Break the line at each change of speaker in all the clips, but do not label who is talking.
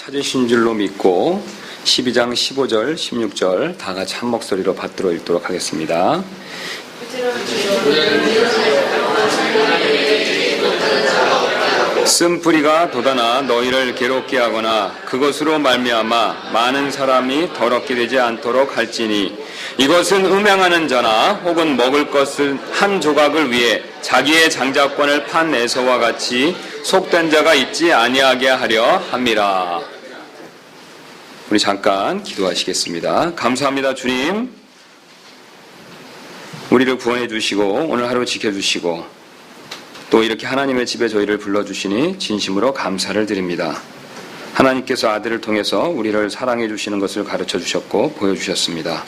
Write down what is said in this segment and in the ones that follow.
찾으신 줄로 믿고 12장 15절, 16절 다 같이 한 목소리로 받들어 읽도록 하겠습니다. 쓴뿌리가 돋아나 너희를 괴롭게 하거나 그것으로 말미암아 많은 사람이 더럽게 되지 않도록 할지니 이것은 음행하는 자나 혹은 먹을 것을 한 조각을 위해 자기의 장자권을 판 에서와 같이 속된 자가 있지 아니하게 하려 함이라. 우리 잠깐 기도하시겠습니다. 감사합니다. 주님, 우리를 구원해 주시고 오늘 하루 지켜주시고 또 이렇게 하나님의 집에 저희를 불러주시니 진심으로 감사를 드립니다. 하나님께서 아들을 통해서 우리를 사랑해 주시는 것을 가르쳐 주셨고 보여주셨습니다.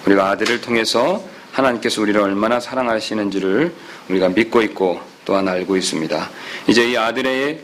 우리가 아들을 통해서 하나님께서 우리를 얼마나 사랑하시는지를 우리가 믿고 있고 또한 알고 있습니다. 이제 이 아들의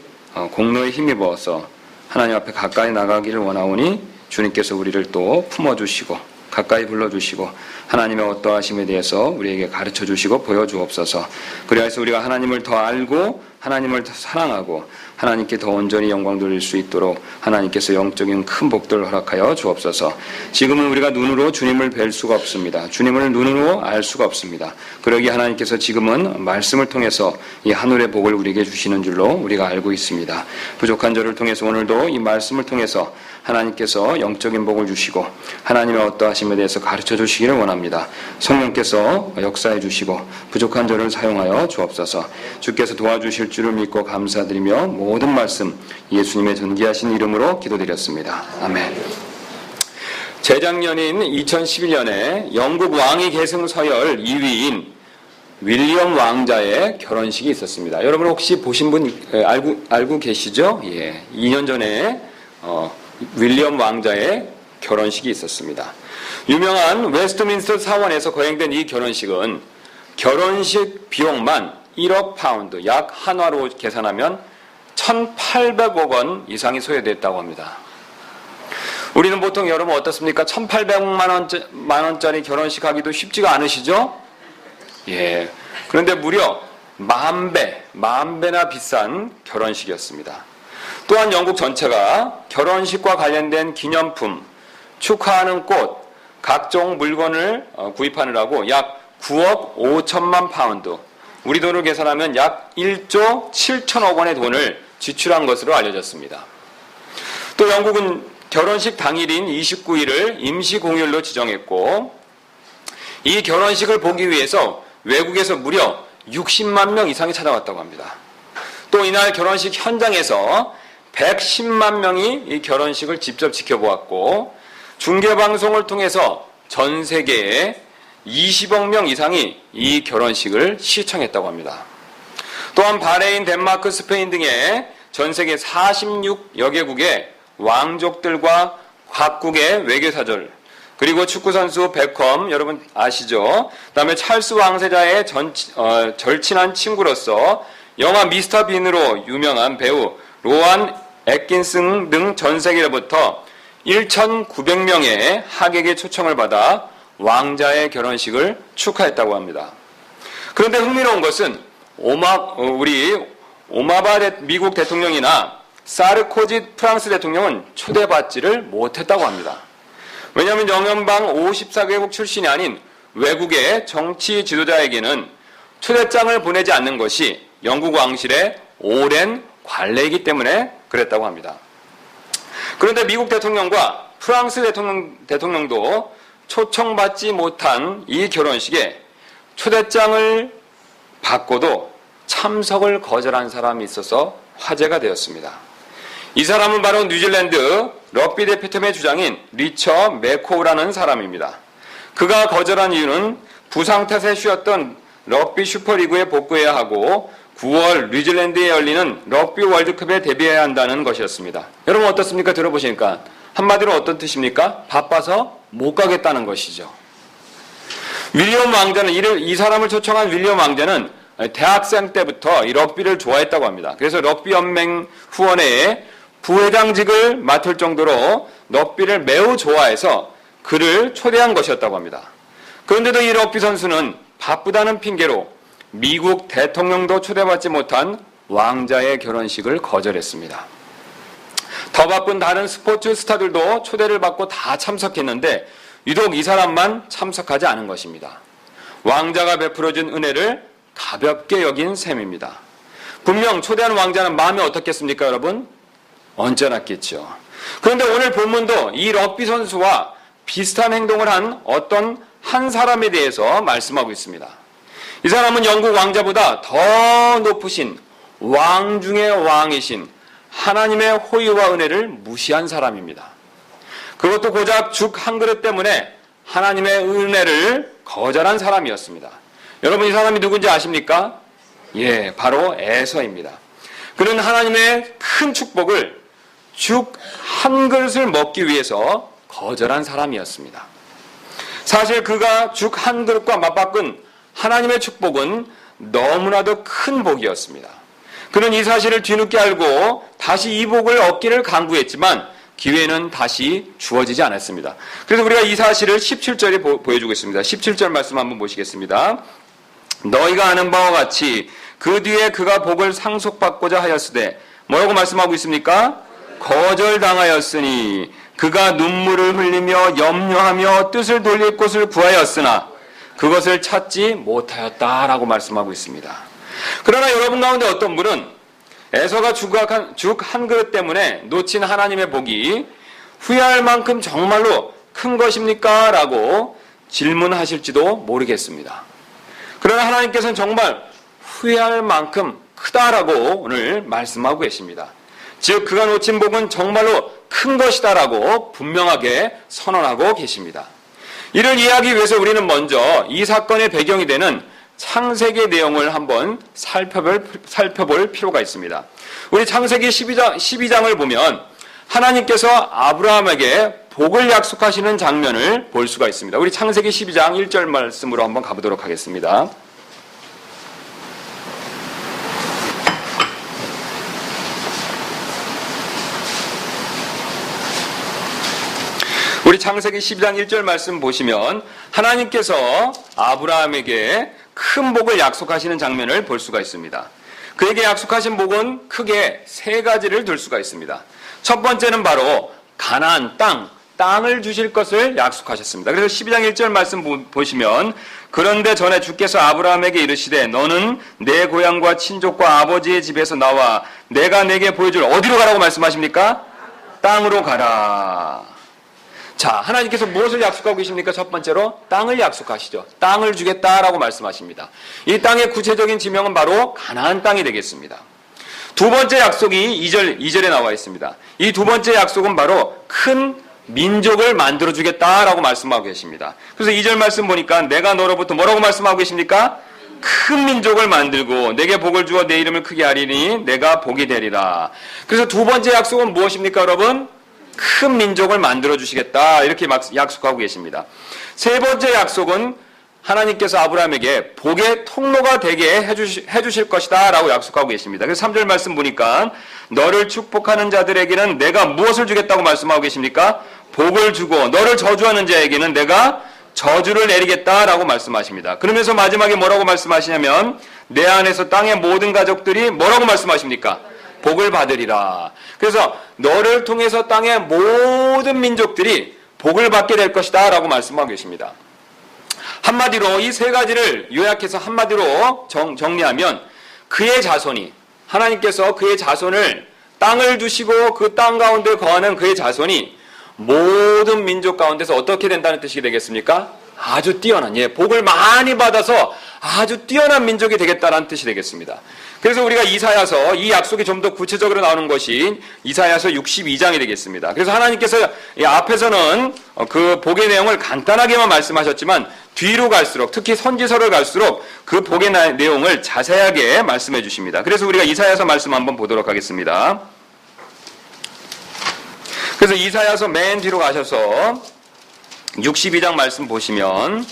공로에 힘입어서 하나님 앞에 가까이 나가기를 원하오니 주님께서 우리를 또 품어주시고 가까이 불러주시고 하나님의 어떠하심에 대해서 우리에게 가르쳐주시고 보여주옵소서. 그래서 우리가 하나님을 더 알고 하나님을 더 사랑하고 하나님께 더 온전히 영광 돌릴 수 있도록 하나님께서 영적인 큰 복들을 허락하여 주옵소서. 지금은 우리가 눈으로 주님을 뵐 수가 없습니다. 주님을 눈으로 알 수가 없습니다. 그러기에 하나님께서 지금은 말씀을 통해서 이 하늘의 복을 우리에게 주시는 줄로 우리가 알고 있습니다. 부족한 저를 통해서 오늘도 이 말씀을 통해서 하나님께서 영적인 복을 주시고 하나님의 어떠하심에 대해서 가르쳐 주시기를 원합니다. 성령께서 역사해 주시고 부족한 저를 사용하여 주옵소서. 주께서 도와주실 줄을 믿고 감사드리며 모든 말씀 예수님의 존귀하신 이름으로 기도드렸습니다. 아멘. 재작년인 2011년에 영국 왕위 계승 서열 2위인 윌리엄 왕자의 결혼식이 있었습니다. 여러분 혹시 보신 분 알고 계시죠? 예, 2년 전에 윌리엄 왕자의 결혼식이 있었습니다. 유명한 웨스트민스터 사원에서 거행된 이 결혼식은 결혼식 비용만 1억 파운드, 약 한화로 계산하면 1,800억 원 이상이 소요됐다고 합니다. 우리는 보통 여러분 어떻습니까? 1,800만 원짜리 결혼식 하기도 쉽지가 않으시죠? 예. 그런데 무려 10,000배나 비싼 결혼식이었습니다. 또한 영국 전체가 결혼식과 관련된 기념품, 축하하는 꽃, 각종 물건을 구입하느라고 약 9억 5천만 파운드, 우리 돈으로 계산하면 약 1조 7천억 원의 돈을 지출한 것으로 알려졌습니다. 또 영국은 결혼식 당일인 29일을 임시공휴일로 지정했고 이 결혼식을 보기 위해서 외국에서 무려 60만 명 이상이 찾아왔다고 합니다. 또 이날 결혼식 현장에서 110만 명이 이 결혼식을 직접 지켜보았고 중계방송을 통해서 전 세계에 20억 명 이상이 이 결혼식을 시청했다고 합니다. 또한 바레인, 덴마크, 스페인 등의 전 세계 46여 개국의 왕족들과 각국의 외교사절, 그리고 축구선수 베컴, 여러분 아시죠? 그 다음에 찰스 왕세자의 절친한 친구로서 영화 미스터 빈으로 유명한 배우 로안 애킨슨 등 전 세계로부터 1,900명의 하객의 초청을 받아 왕자의 결혼식을 축하했다고 합니다. 그런데 흥미로운 것은 우리 오바마 미국 대통령이나 사르코지 프랑스 대통령은 초대받지를 못했다고 합니다. 왜냐하면 영연방 54개국 출신이 아닌 외국의 정치 지도자에게는 초대장을 보내지 않는 것이 영국 왕실의 오랜 관례이기 때문에 그랬다고 합니다. 그런데 미국 대통령과 프랑스 대통령도 초청받지 못한 이 결혼식에 초대장을 받고도 참석을 거절한 사람이 있어서 화제가 되었습니다. 이 사람은 바로 뉴질랜드 럭비 대표팀의 주장인 리처 맥코우라는 사람입니다. 그가 거절한 이유는 부상 탓에 쉬었던 럭비 슈퍼리그에 복귀해야 하고 9월 뉴질랜드에 열리는 럭비 월드컵에 데뷔해야 한다는 것이었습니다. 여러분 어떻습니까? 들어보시니까 한마디로 어떤 뜻입니까? 바빠서 못 가겠다는 것이죠. 윌리엄 왕자는 이 사람을 초청한 윌리엄 왕자는 대학생 때부터 이 럭비를 좋아했다고 합니다. 그래서 럭비 연맹 후원회의 부회장직을 맡을 정도로 럭비를 매우 좋아해서 그를 초대한 것이었다고 합니다. 그런데도 이 럭비 선수는 바쁘다는 핑계로 미국 대통령도 초대받지 못한 왕자의 결혼식을 거절했습니다. 더 바쁜 다른 스포츠 스타들도 초대를 받고 다 참석했는데 유독 이 사람만 참석하지 않은 것입니다. 왕자가 베풀어준 은혜를 가볍게 여긴 셈입니다. 분명 초대한 왕자는 마음이 어떻겠습니까, 여러분? 언짢았겠죠. 그런데 오늘 본문도 이 럭비 선수와 비슷한 행동을 한 어떤 한 사람에 대해서 말씀하고 있습니다. 이 사람은 영국 왕자보다 더 높으신 왕 중의 왕이신 하나님의 호의와 은혜를 무시한 사람입니다. 그것도 고작 죽 한 그릇 때문에 하나님의 은혜를 거절한 사람이었습니다. 여러분, 이 사람이 누군지 아십니까? 예, 바로 에서입니다. 그는 하나님의 큰 축복을 죽 한 그릇을 먹기 위해서 거절한 사람이었습니다. 사실 그가 죽 한 그릇과 맞바꾼 하나님의 축복은 너무나도 큰 복이었습니다. 그는 이 사실을 뒤늦게 알고 다시 이 복을 얻기를 간구했지만 기회는 다시 주어지지 않았습니다. 그래서 우리가 이 사실을 17절에 보여주고 있습니다. 17절 말씀 한번 보시겠습니다. 너희가 아는 바와 같이 그 뒤에 그가 복을 상속받고자 하였으되 뭐라고 말씀하고 있습니까? 거절당하였으니 그가 눈물을 흘리며 염려하며 뜻을 돌릴 곳을 구하였으나 그것을 찾지 못하였다라고 말씀하고 있습니다. 그러나 여러분 가운데 어떤 분은 에서가 죽 한 그릇 때문에 놓친 하나님의 복이 후회할 만큼 정말로 큰 것입니까? 라고 질문하실지도 모르겠습니다. 그러나 하나님께서는 정말 후회할 만큼 크다라고 오늘 말씀하고 계십니다. 즉 그가 놓친 복은 정말로 큰 것이다라고 분명하게 선언하고 계십니다. 이를 이해하기 위해서 우리는 먼저 이 사건의 배경이 되는 창세기 내용을 한번 살펴볼 필요가 있습니다. 우리 창세기 12장을 보면 하나님께서 아브라함에게 복을 약속하시는 장면을 볼 수가 있습니다. 우리 창세기 12장 1절 말씀으로 한번 가보도록 하겠습니다. 우리 창세기 12장 1절 말씀 보시면 하나님께서 아브라함에게 큰 복을 약속하시는 장면을 볼 수가 있습니다. 그에게 약속하신 복은 크게 세 가지를 들 수가 있습니다. 첫 번째는 바로 가나안 땅을 주실 것을 약속하셨습니다. 그래서 12장 1절 말씀 보시면 그런데 전에 주께서 아브라함에게 이르시되 너는 내 고향과 친족과 아버지의 집에서 나와 내가 내게 보여줄 어디로 가라고 말씀하십니까? 땅으로 가라. 자, 하나님께서 무엇을 약속하고 계십니까? 첫 번째로 땅을 약속하시죠. 땅을 주겠다라고 말씀하십니다. 이 땅의 구체적인 지명은 바로 가나안 땅이 되겠습니다. 두 번째 약속이 2절에 나와 있습니다. 이 두 번째 약속은 바로 큰 민족을 만들어주겠다라고 말씀하고 계십니다. 그래서 2절 말씀 보니까 내가 너로부터 뭐라고 말씀하고 계십니까? 큰 민족을 만들고 내게 복을 주어 내 이름을 크게 하리니 내가 복이 되리라. 그래서 두 번째 약속은 무엇입니까, 여러분? 큰 민족을 만들어주시겠다 이렇게 약속하고 계십니다. 세 번째 약속은 하나님께서 아브라함에게 복의 통로가 되게 해주실 것이다 라고 약속하고 계십니다. 그래서 3절 말씀 보니까 너를 축복하는 자들에게는 내가 무엇을 주겠다고 말씀하고 계십니까? 복을 주고 너를 저주하는 자에게는 내가 저주를 내리겠다라고 말씀하십니다. 그러면서 마지막에 뭐라고 말씀하시냐면 내 안에서 땅의 모든 가족들이 뭐라고 말씀하십니까? 복을 받으리라. 그래서 너를 통해서 땅의 모든 민족들이 복을 받게 될 것이다 라고 말씀하고 계십니다. 한마디로 이 세 가지를 요약해서 한마디로 정리하면 그의 자손이 하나님께서 그의 자손을 땅을 주시고 그 땅 가운데 거하는 그의 자손이 모든 민족 가운데서 어떻게 된다는 뜻이 되겠습니까? 아주 뛰어난 복을 많이 받아서 아주 뛰어난 민족이 되겠다는 뜻이 되겠습니다. 그래서 우리가 이사야서 이 약속이 좀 더 구체적으로 나오는 것이 이사야서 62장이 되겠습니다. 그래서 하나님께서 앞에서는 그 복의 내용을 간단하게만 말씀하셨지만 뒤로 갈수록 특히 선지서를 갈수록 그 복의 내용을 자세하게 말씀해 주십니다. 그래서 우리가 이사야서 말씀 한번 보도록 하겠습니다. 그래서 이사야서 맨 뒤로 가셔서 62장 말씀 보시면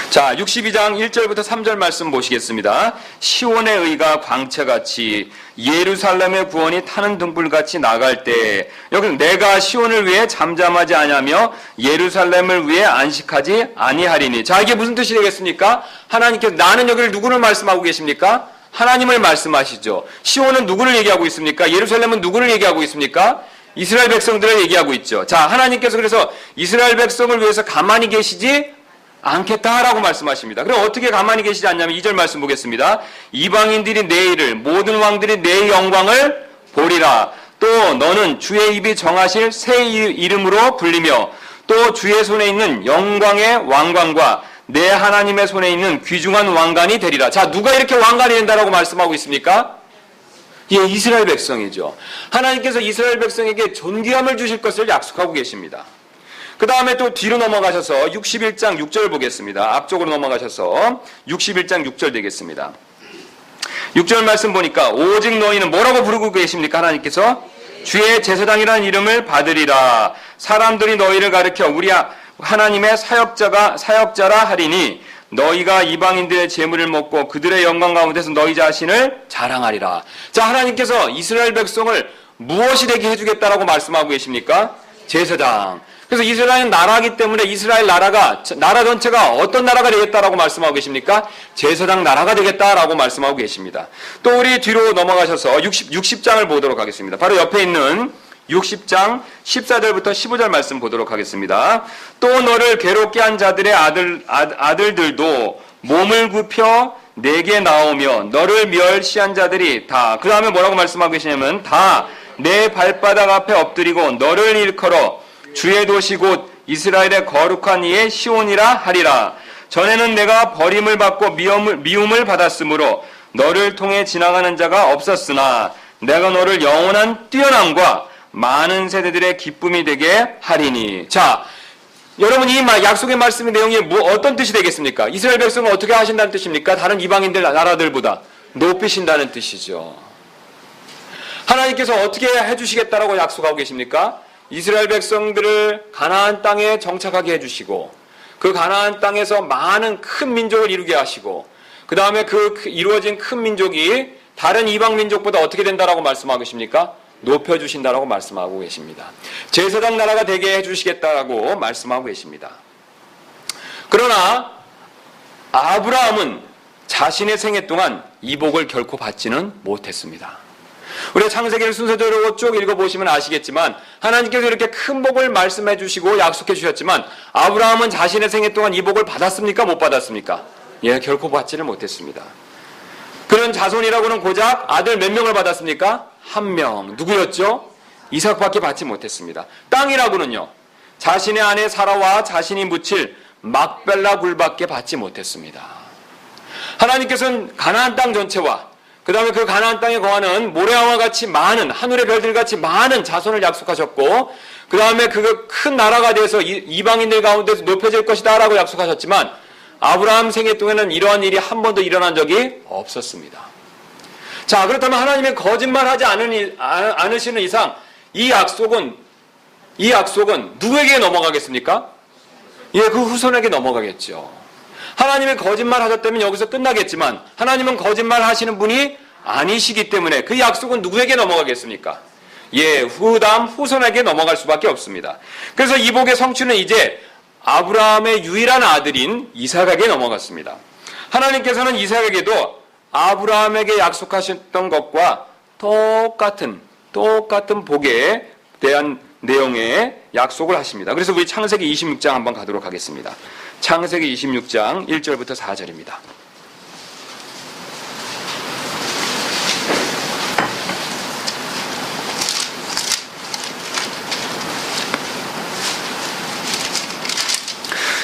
자, 62장 1절부터 3절 말씀 보시겠습니다. 시온의 의가 광채같이 예루살렘의 구원이 타는 등불같이 나갈 때 여기 내가 시온을 위해 잠잠하지 아니하며 예루살렘을 위해 안식하지 아니하리니. 자, 이게 무슨 뜻이 되겠습니까? 하나님께서 나는 여기를 누구를 말씀하고 계십니까? 하나님을 말씀하시죠. 시온은 누구를 얘기하고 있습니까? 예루살렘은 누구를 얘기하고 있습니까? 이스라엘 백성들을 얘기하고 있죠. 자, 하나님께서 그래서 이스라엘 백성을 위해서 가만히 계시지 않겠다라고 말씀하십니다. 그럼 어떻게 가만히 계시지 않냐면 2절 말씀 보겠습니다. 이방인들이 내 일을, 모든 왕들이 내 영광을 보리라. 또 너는 주의 입이 정하실 새 이름으로 불리며 또 주의 손에 있는 영광의 왕관과 내 하나님의 손에 있는 귀중한 왕관이 되리라. 자, 누가 이렇게 왕관이 된다라고 말씀하고 있습니까? 예, 이스라엘 백성이죠. 하나님께서 이스라엘 백성에게 존귀함을 주실 것을 약속하고 계십니다. 그 다음에 또 뒤로 넘어가셔서 61장 6절 보겠습니다. 앞쪽으로 넘어가셔서 61장 6절 되겠습니다. 6절 말씀 보니까 오직 너희는 뭐라고 부르고 계십니까? 하나님께서 주의 제사장이라는 이름을 받으리라. 사람들이 너희를 가르쳐 우리 하나님의 사역자라 하리니 너희가 이방인들의 재물을 먹고 그들의 영광 가운데서 너희 자신을 자랑하리라. 자, 하나님께서 이스라엘 백성을 무엇이 되게 해주겠다라고 말씀하고 계십니까? 제사장. 그래서 이스라엘은 나라이기 때문에 이스라엘 나라 전체가 어떤 나라가 되겠다라고 말씀하고 계십니까? 제사장 나라가 되겠다라고 말씀하고 계십니다. 또 우리 뒤로 넘어가셔서 60장을 보도록 하겠습니다. 바로 옆에 있는 60장 14절부터 15절 말씀 보도록 하겠습니다. 또 너를 괴롭게 한 자들의 아들들도 몸을 굽혀 내게 나오며 너를 멸시한 자들이 다, 그 다음에 뭐라고 말씀하고 계시냐면 다 내 발바닥 앞에 엎드리고 너를 일컬어 주의 도시 곧 이스라엘의 거룩한 이의 시온이라 하리라. 전에는 내가 버림을 받고 미움을 받았으므로 너를 통해 지나가는 자가 없었으나 내가 너를 영원한 뛰어남과 많은 세대들의 기쁨이 되게 하리니. 자, 여러분 이 약속의 말씀의 내용이 어떤 뜻이 되겠습니까? 이스라엘 백성을 어떻게 하신다는 뜻입니까? 다른 이방인들 나라들보다 높이신다는 뜻이죠. 하나님께서 어떻게 해주시겠다라고 약속하고 계십니까? 이스라엘 백성들을 가나안 땅에 정착하게 해주시고 그 가나안 땅에서 많은 큰 민족을 이루게 하시고 그 다음에 그 이루어진 큰 민족이 다른 이방 민족보다 어떻게 된다라고 말씀하고 계십니까? 높여주신다라고 말씀하고 계십니다. 제사장 나라가 되게 해주시겠다라고 말씀하고 계십니다. 그러나 아브라함은 자신의 생애 동안 이 복을 결코 받지는 못했습니다. 우리가 창세기를 순서대로 쭉 읽어보시면 아시겠지만 하나님께서 이렇게 큰 복을 말씀해 주시고 약속해 주셨지만 아브라함은 자신의 생애 동안 이 복을 받았습니까? 못 받았습니까? 예, 결코 받지는 못했습니다. 그런 자손이라고는 고작 아들 몇 명을 받았습니까? 한 명. 누구였죠? 이삭밖에 받지 못했습니다. 땅이라고는요, 자신의 아내 사라와 자신이 묻힐 막벨라 굴밖에 받지 못했습니다. 하나님께서는 가나안 땅 전체와 그 다음에 그 가나안 땅에 거하는 모래와 같이 많은, 하늘의 별들 같이 많은 자손을 약속하셨고 그 다음에 그 큰 나라가 돼서 이방인들 가운데서 높여질 것이다 라고 약속하셨지만 아브라함 생애 동안에는 이러한 일이 한 번도 일어난 적이 없었습니다. 자, 그렇다면 하나님의 거짓말하지 않으시는 이상 이 약속은 누구에게 넘어가겠습니까? 예, 그 후손에게 넘어가겠죠. 하나님의 거짓말 하셨다면 여기서 끝나겠지만 하나님은 거짓말 하시는 분이 아니시기 때문에 그 약속은 누구에게 넘어가겠습니까? 예, 후손에게 넘어갈 수밖에 없습니다. 그래서 이 복의 성취는 이제 아브라함의 유일한 아들인 이삭에게 넘어갔습니다. 하나님께서는 이삭에게도 아브라함에게 약속하셨던 것과 똑같은 복에 대한 내용의 약속을 하십니다. 그래서 우리 창세기 26장 한번 가도록 하겠습니다. 창세기 26장 1절부터 4절입니다.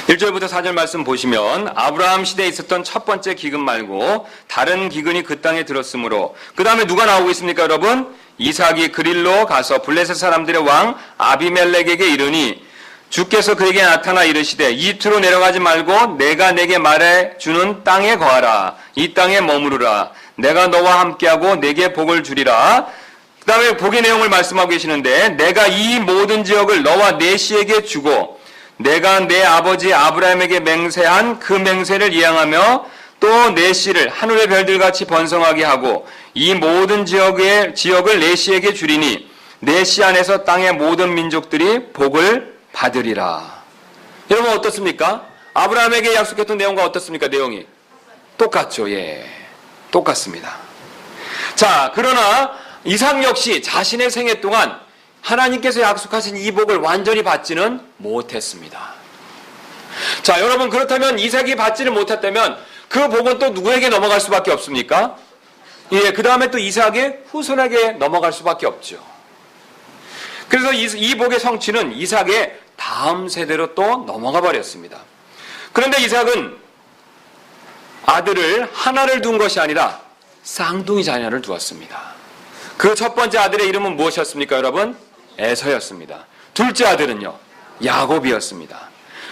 (1절부터 4절) 말씀 보시면 아브라함 시대에 있었던 첫 번째 기근 말고 다른 기근이 그 땅에 들었으므로, 그 다음에 누가 나오고 있습니까 여러분? 이삭이 그릴로 가서 블레셋 사람들의 왕 아비멜렉에게 이르니 주께서 그에게 나타나 이르시되 이투로 내려가지 말고 내가 내게 말해주는 땅에 거하라. 이 땅에 머무르라. 내가 너와 함께하고 내게 복을 주리라. 그 다음에 복의 내용을 말씀하고 계시는데, 내가 이 모든 지역을 너와 네 씨에게 주고 내가 내 아버지 아브라함에게 맹세한 그 맹세를 이행하며 또 내 씨를 하늘의 별들같이 번성하게 하고 이 모든 지역을 내 씨에게 주리니 내 씨 안에서 땅의 모든 민족들이 복을 받으리라. 여러분 어떻습니까? 아브라함에게 약속했던 내용과 어떻습니까? 내용이 똑같죠. 예, 똑같습니다. 자, 그러나 이삭 역시 자신의 생애 동안 하나님께서 약속하신 이 복을 완전히 받지는 못했습니다. 자, 여러분, 그렇다면 이삭이 받지를 못했다면 그 복은 또 누구에게 넘어갈 수밖에 없습니까? 예, 그 다음에 또 이삭의 후손에게 넘어갈 수밖에 없죠. 그래서 이 복의 성취는 이삭의 다음 세대로 또 넘어가 버렸습니다. 그런데 이삭은 아들을 하나를 둔 것이 아니라 쌍둥이 자녀를 두었습니다. 그 첫 번째 아들의 이름은 무엇이었습니까, 여러분? 에서였습니다. 둘째 아들은요, 야곱이었습니다.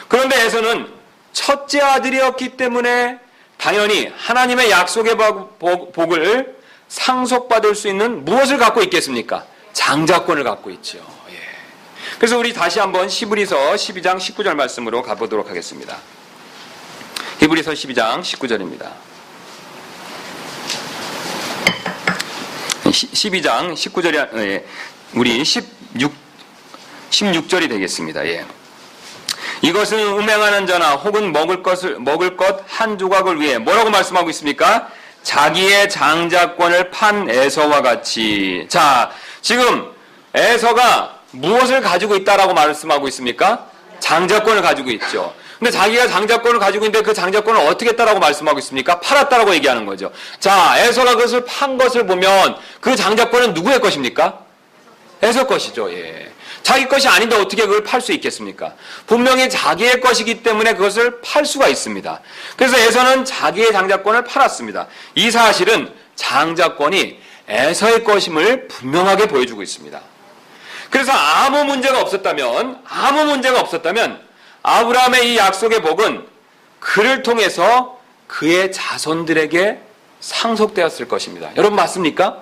그런데 에서는 첫째 아들이었기 때문에 당연히 하나님의 약속의 복을 상속받을 수 있는 무엇을 갖고 있겠습니까? 장자권을 갖고 있죠. 예. 그래서 우리 다시 한번 히브리서 12장 19절 말씀으로 가보도록 하겠습니다. 히브리서 12장 19절입니다. 12장 19절이 예, 우리 16절이 되겠습니다. 예. 이것은 음행하는 자나 혹은 먹을 것 한 조각을 위해 뭐라고 말씀하고 있습니까? 자기의 장자권을 판 에서와 같이. 자, 지금 에서가 무엇을 가지고 있다라고 말씀하고 있습니까? 장자권을 가지고 있죠. 근데 자기가 장자권을 가지고 있는데 그 장자권을 어떻게 했다라고 말씀하고 있습니까? 팔았다라고 얘기하는 거죠. 자, 에서가 그것을 판 것을 보면 그 장자권은 누구의 것입니까? 에서 것이죠. 예. 자기 것이 아닌데 어떻게 그걸 팔 수 있겠습니까? 분명히 자기의 것이기 때문에 그것을 팔 수가 있습니다. 그래서 에서는 자기의 장자권을 팔았습니다. 이 사실은 장자권이 에서의 것임을 분명하게 보여주고 있습니다. 그래서 아무 문제가 없었다면 아브라함의 이 약속의 복은 그를 통해서 그의 자손들에게 상속되었을 것입니다. 여러분 맞습니까?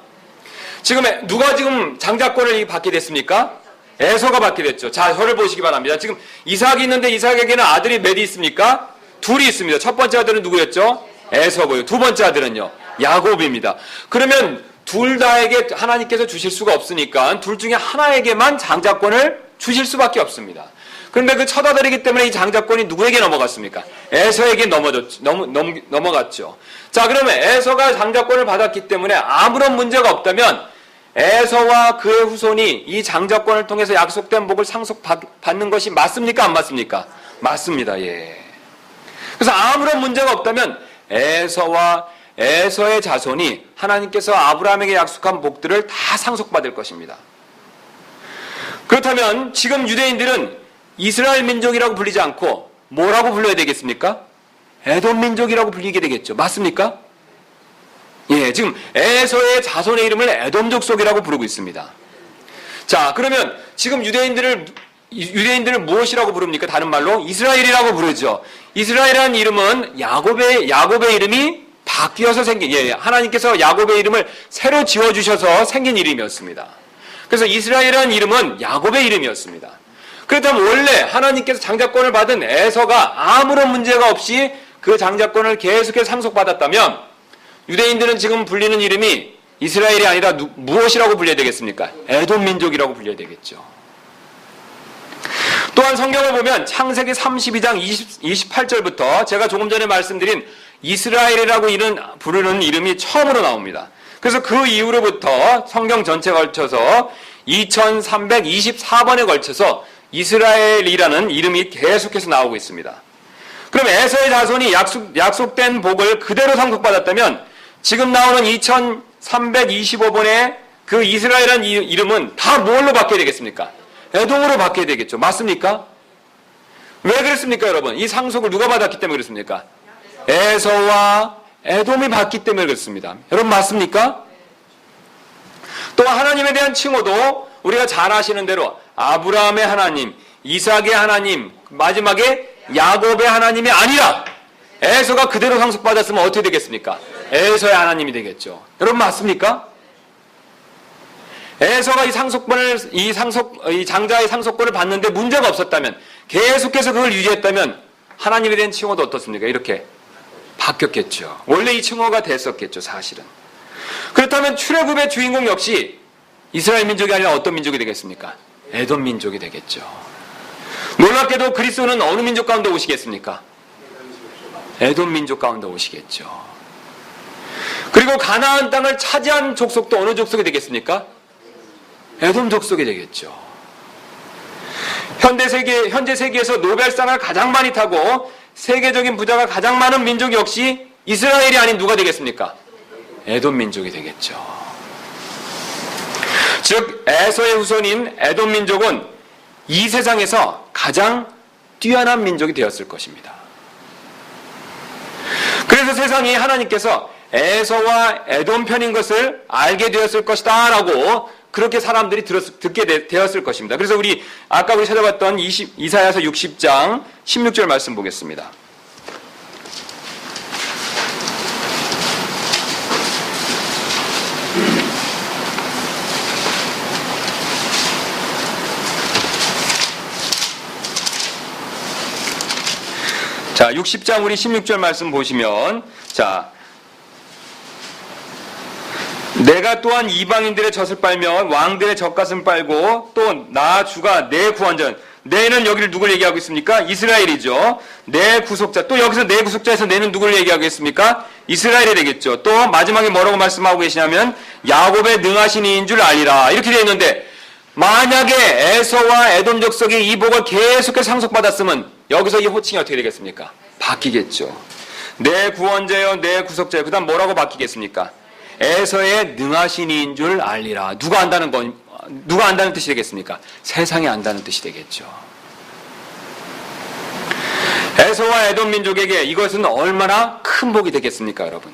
지금 누가 지금 장자권을 받게 됐습니까? 에서가 받게 됐죠. 자, 저를 보시기 바랍니다. 지금 이삭이 있는데 이삭에게는 아들이 몇 있습니까? 둘이 있습니다. 첫 번째 아들은 누구였죠? 에서고요. 두 번째 아들은요? 야곱입니다. 그러면 둘 다에게 하나님께서 주실 수가 없으니까 둘 중에 하나에게만 장자권을 주실 수밖에 없습니다. 그런데 그 첫 아들이기 때문에 이 장자권이 누구에게 넘어갔습니까? 에서에게 넘어갔죠. 자, 그러면 에서가 장자권을 받았기 때문에 아무런 문제가 없다면 에서와 그의 후손이 이 장자권을 통해서 약속된 복을 상속받는 것이 맞습니까? 안 맞습니까? 맞습니다. 예. 그래서 아무런 문제가 없다면 에서와 에서의 자손이 하나님께서 아브라함에게 약속한 복들을 다 상속받을 것입니다. 그렇다면 지금 유대인들은 이스라엘 민족이라고 불리지 않고 뭐라고 불러야 되겠습니까? 에돔 민족이라고 불리게 되겠죠. 맞습니까? 예, 지금 에서의 자손의 이름을 에돔 족속이라고 부르고 있습니다. 자, 그러면 지금 유대인들을 무엇이라고 부릅니까? 다른 말로 이스라엘이라고 부르죠. 이스라엘이라는 이름은 야곱의 이름이 바뀌어서 생긴, 하나님께서 야곱의 이름을 새로 지어주셔서 생긴 이름이었습니다. 그래서 이스라엘이라는 이름은 야곱의 이름이었습니다. 그렇다면 원래 하나님께서 장자권을 받은 에서가 아무런 문제가 없이 그 장자권을 계속해서 상속받았다면 유대인들은 지금 불리는 이름이 이스라엘이 아니라 무엇이라고 불려야 되겠습니까? 에돔 민족이라고 불려야 되겠죠. 또한 성경을 보면 창세기 32장 28절부터 제가 조금 전에 말씀드린 이스라엘이라고 부르는 이름이 처음으로 나옵니다. 그래서 그 이후로부터 성경 전체에 걸쳐서 2324번에 걸쳐서 이스라엘이라는 이름이 계속해서 나오고 있습니다. 그럼 에서의 자손이 약속된 복을 그대로 상속받았다면 지금 나오는 2325번의 그 이스라엘이라는 이름은 다 뭘로 바뀌어야 되겠습니까? 에돔으로 바뀌어야 되겠죠. 맞습니까? 왜 그랬습니까, 여러분? 이 상속을 누가 받았기 때문에 그렇습니까? 에서와 에돔이 받기 때문에 그렇습니다. 여러분 맞습니까? 또 하나님에 대한 칭호도 우리가 잘 아시는 대로 아브라함의 하나님, 이삭의 하나님, 마지막에 야곱의 하나님이 아니라 에서가 그대로 상속받았으면 어떻게 되겠습니까? 에서의 하나님이 되겠죠. 여러분 맞습니까? 에서가 이 장자의 상속권을 받는데 문제가 없었다면, 계속해서 그걸 유지했다면 하나님에 대한 칭호도 어떻습니까? 이렇게 바뀌었겠죠. 원래 이 칭호가 됐었겠죠, 사실은. 그렇다면 출애굽의 주인공 역시 이스라엘 민족이 아니라 어떤 민족이 되겠습니까? 에돔 민족이 되겠죠. 놀랍게도 그리스도는 어느 민족 가운데 오시겠습니까? 에돔 민족 가운데 오시겠죠. 그리고 가나안 땅을 차지한 족속도 어느 족속이 되겠습니까? 에돔 족속이 되겠죠. 현재 세계에서 노벨상을 가장 많이 타고 세계적인 부자가 가장 많은 민족이 역시 이스라엘이 아닌 누가 되겠습니까? 에돔 민족이 되겠죠. 즉 에서의 후손인 에돔 민족은 이 세상에서 가장 뛰어난 민족이 되었을 것입니다. 그래서 세상이 하나님께서 에서와 에돔 편인 것을 알게 되었을 것이다 라고 그렇게 사람들이 듣게 되었을 것입니다. 그래서 아까 우리 찾아봤던 이사야서 60장 16절 말씀 보겠습니다. 자, 60장 우리 16절 말씀 보시면, 자, 내가 또한 이방인들의 젖을 빨며 왕들의 젖가슴을 빨고 또 나 주가 내 구원자, 내는 여기를 누굴 얘기하고 있습니까? 이스라엘이죠. 내 구속자, 또 여기서 내 구속자에서 내는 누굴 얘기하고 있습니까? 이스라엘이 되겠죠. 또 마지막에 뭐라고 말씀하고 계시냐면 야곱의 능하신 이인 줄 알리라 이렇게 되어 있는데, 만약에 에서와 에돔 족속이 이 복을 계속해서 상속받았으면 여기서 이 호칭이 어떻게 되겠습니까? 바뀌겠죠. 내 구원자여 내 구속자여. 그 다음 뭐라고 바뀌겠습니까? 에서의 능하신 이인 줄 알리라. 누가 안다는 뜻이 되겠습니까? 세상이 안다는 뜻이 되겠죠. 에서와 에돔 민족에게 이것은 얼마나 큰 복이 되겠습니까, 여러분?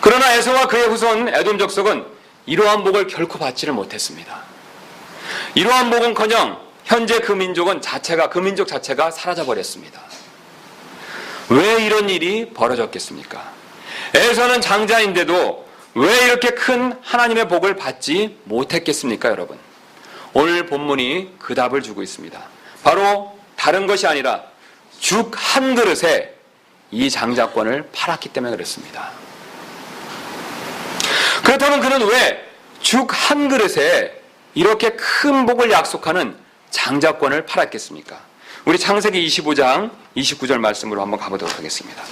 그러나 에서와 그의 후손 에돔 족속은 이러한 복을 결코 받지를 못했습니다. 이러한 복은커녕 현재 그 민족 자체가 사라져 버렸습니다. 왜 이런 일이 벌어졌겠습니까? 에서는 장자인데도 왜 이렇게 큰 하나님의 복을 받지 못했겠습니까, 여러분? 오늘 본문이 그 답을 주고 있습니다. 바로 다른 것이 아니라 죽 한 그릇에 이 장자권을 팔았기 때문에 그렇습니다. 그렇다면 그는 왜 죽 한 그릇에 이렇게 큰 복을 약속하는 장자권을 팔았겠습니까? 우리 창세기 25장 29절 말씀으로 한번 가보도록 하겠습니다.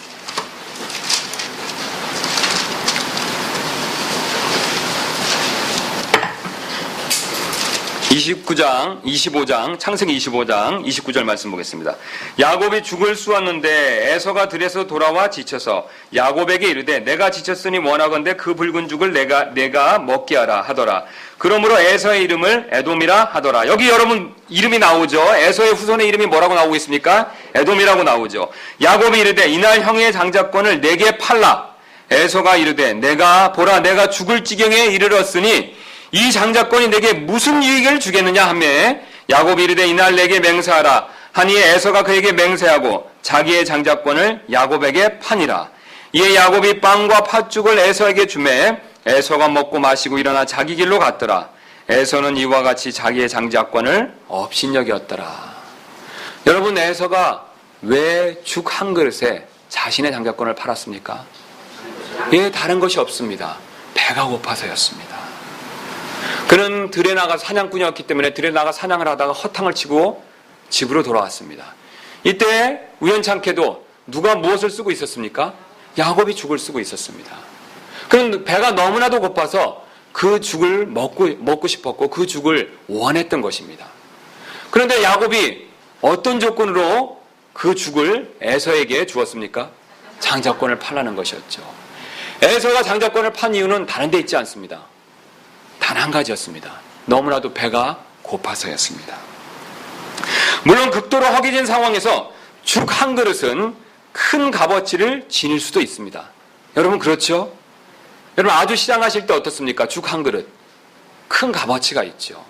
25장, 창세기 25장 29절 말씀 보겠습니다. 야곱이 죽을 쑤었는데 에서가 들에서 돌아와 지쳐서 야곱에게 이르되 내가 지쳤으니 원하건대 그 붉은 죽을 내가 먹게 하라 하더라. 그러므로 에서의 이름을 에돔이라 하더라. 여기 여러분 이름이 나오죠. 에서의 후손의 이름이 뭐라고 나오고 있습니까? 에돔이라고 나오죠. 야곱이 이르되 이날 형의 장자권을 내게 팔라. 에서가 이르되 내가 죽을 지경에 이르렀으니 이 장자권이 내게 무슨 유익을 주겠느냐 하며 야곱이 이르되 이날 내게 맹세하라 하니 에서가 그에게 맹세하고 자기의 장자권을 야곱에게 파니라. 이에 야곱이 빵과 팥죽을 에서에게 주매 에서가 먹고 마시고 일어나 자기 길로 갔더라. 에서는 이와 같이 자기의 장자권을 업신여겼더라. 여러분, 에서가 왜 죽 한 그릇에 자신의 장자권을 팔았습니까? 예, 다른 것이 없습니다. 배가 고파서였습니다. 그는 들에 나가 사냥꾼이었기 때문에 들에 나가 사냥을 하다가 허탕을 치고 집으로 돌아왔습니다. 이때 우연찮게도 누가 무엇을 쓰고 있었습니까? 야곱이 죽을 쓰고 있었습니다. 그는 배가 너무나도 고파서 그 죽을 먹고 싶었고 그 죽을 원했던 것입니다. 그런데 야곱이 어떤 조건으로 그 죽을 에서에게 주었습니까? 장자권을 팔라는 것이었죠. 에서가 장자권을 판 이유는 다른 데 있지 않습니다. 단 한 가지였습니다. 너무나도 배가 고파서였습니다. 물론 극도로 허기진 상황에서 죽 한 그릇은 큰 값어치를 지닐 수도 있습니다. 여러분 그렇죠? 여러분 아주 시장하실 때 어떻습니까? 죽 한 그릇 큰 값어치가 있죠.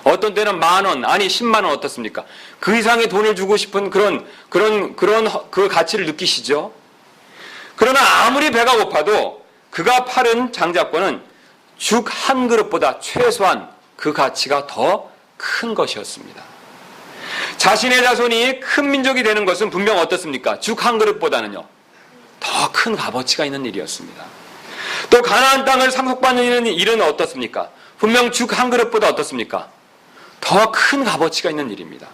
어떤 때는 10,000원, 아니 10만 원 어떻습니까? 그 이상의 돈을 주고 싶은 그런 그 가치를 느끼시죠? 그러나 아무리 배가 고파도 그가 팔은 장자권은 죽 한 그릇보다 최소한 그 가치가 더 큰 것이었습니다. 자신의 자손이 큰 민족이 되는 것은 분명 어떻습니까? 죽 한 그릇보다는요, 더 큰 값어치가 있는 일이었습니다. 또 가나안 땅을 상속받는 일은 어떻습니까? 분명 죽 한 그릇보다 어떻습니까? 더 큰 값어치가 있는 일입니다.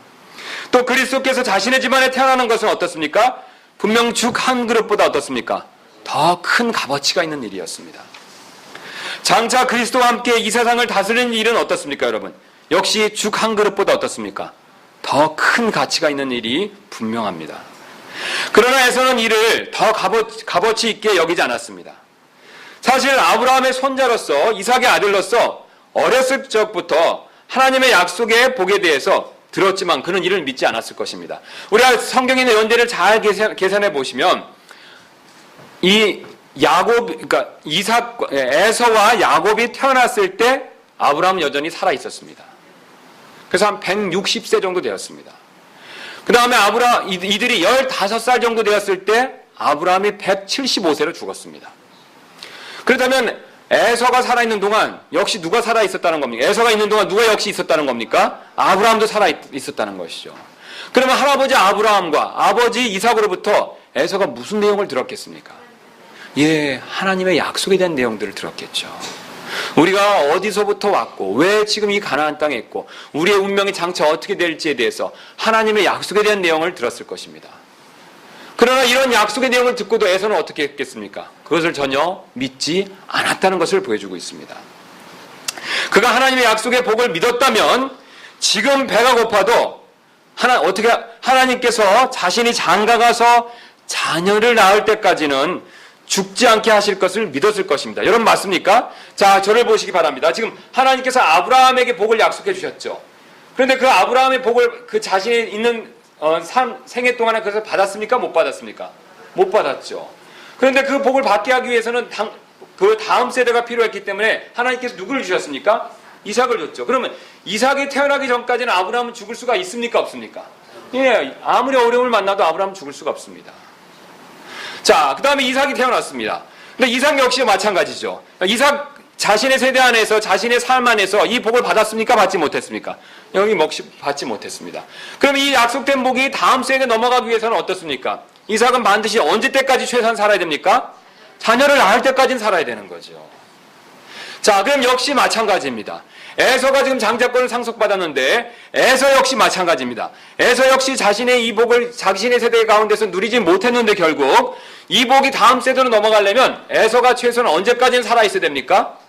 또 그리스도께서 자신의 집안에 태어나는 것은 어떻습니까? 분명 죽 한 그릇보다 어떻습니까? 더 큰 값어치가 있는 일이었습니다. 장차 그리스도와 함께 이 세상을 다스리는 일은 어떻습니까, 여러분? 역시 죽 한 그릇보다 어떻습니까? 더 큰 가치가 있는 일이 분명합니다. 그러나 에서는 이를 더 값어치 있게 여기지 않았습니다. 사실 아브라함의 손자로서, 이삭의 아들로서 어렸을 적부터 하나님의 약속의 복에 대해서 들었지만 그는 이를 믿지 않았을 것입니다. 우리가 성경에 있는 연대를 잘 계산해 보시면 그러니까 에서와 야곱이 태어났을 때 아브라함은 여전히 살아 있었습니다. 그래서 한 160세 정도 되었습니다. 그 다음에 이들이 15살 정도 되었을 때 아브라함이 175세로 죽었습니다. 그렇다면 에서가 살아있는 동안 역시 누가 살아있었다는 겁니까? 에서가 있는 동안 누가 역시 있었다는 겁니까? 아브라함도 살아있었다는 것이죠. 그러면 할아버지 아브라함과 아버지 이삭으로부터 에서가 무슨 내용을 들었겠습니까? 하나님의 약속에 대한 내용들을 들었겠죠. 우리가 어디서부터 왔고 왜 지금 이 가나안 땅에 있고 우리의 운명이 장차 어떻게 될지에 대해서 하나님의 약속에 대한 내용을 들었을 것입니다. 그러나 이런 약속의 내용을 듣고도 에서는 어떻게 했겠습니까? 그것을 전혀 믿지 않았다는 것을 보여주고 있습니다. 그가 하나님의 약속의 복을 믿었다면 지금 배가 고파도 하나님께서 자신이 장가가서 자녀를 낳을 때까지는 죽지 않게 하실 것을 믿었을 것입니다. 여러분 맞습니까? 자, 저를 보시기 바랍니다. 지금 하나님께서 아브라함에게 복을 약속해 주셨죠. 그런데 그 아브라함의 복을 그 자신이 있는 생애 동안에 그것을 받았습니까? 못 받았습니까? 못 받았죠. 그런데 그 복을 받게 하기 위해서는 그 다음 세대가 필요했기 때문에 하나님께서 누구를 주셨습니까? 이삭을 줬죠. 그러면 이삭이 태어나기 전까지는 아브라함은 죽을 수가 있습니까? 없습니까? 아무리 어려움을 만나도 아브라함은 죽을 수가 없습니다. 자, 그 다음에 이삭이 태어났습니다. 근데 이삭 역시 마찬가지죠. 이삭 자신의 세대 안에서 자신의 삶 안에서 이 복을 받았습니까? 받지 못했습니까? 여기 받지 못했습니다. 그럼 이 약속된 복이 다음 세대에 넘어가기 위해서는 어떻습니까? 이삭은 반드시 언제 때까지 최소한 살아야 됩니까? 자녀를 낳을 때까지는 살아야 되는 거죠. 자, 그럼 역시 마찬가지입니다. 에서가 지금 장자권을 상속받았는데 에서 역시 마찬가지입니다. 에서 역시 자신의 이 복을 자신의 세대 가운데서 누리지 못했는데 결국 이 복이 다음 세대로 넘어가려면 에서가 최소한 언제까지는 살아있어야 됩니까?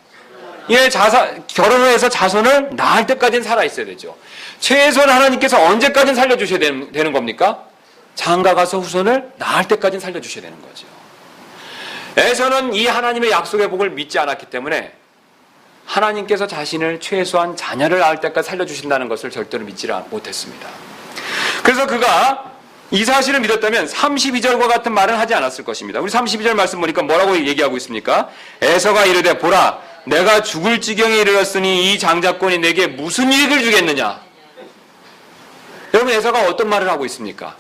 결혼을 해서 자손을 낳을 때까지는 살아있어야 되죠. 최소한 하나님께서 언제까지는 살려주셔야 되는 겁니까? 장가가서 후손을 낳을 때까지는 살려주셔야 되는 거죠. 에서는 이 하나님의 약속의 복을 믿지 않았기 때문에 하나님께서 자신을 최소한 자녀를 낳을 때까지 살려주신다는 것을 절대로 믿지 못했습니다. 그래서 그가 이 사실을 믿었다면 32절과 같은 말은 하지 않았을 것입니다. 우리 32절 말씀 보니까 뭐라고 얘기하고 있습니까? 에서가 이르되 보라 내가 죽을 지경에 이르렀으니 이 장자권이 내게 무슨 이익을 주겠느냐. 여러분 에서가 어떤 말을 하고 있습니까?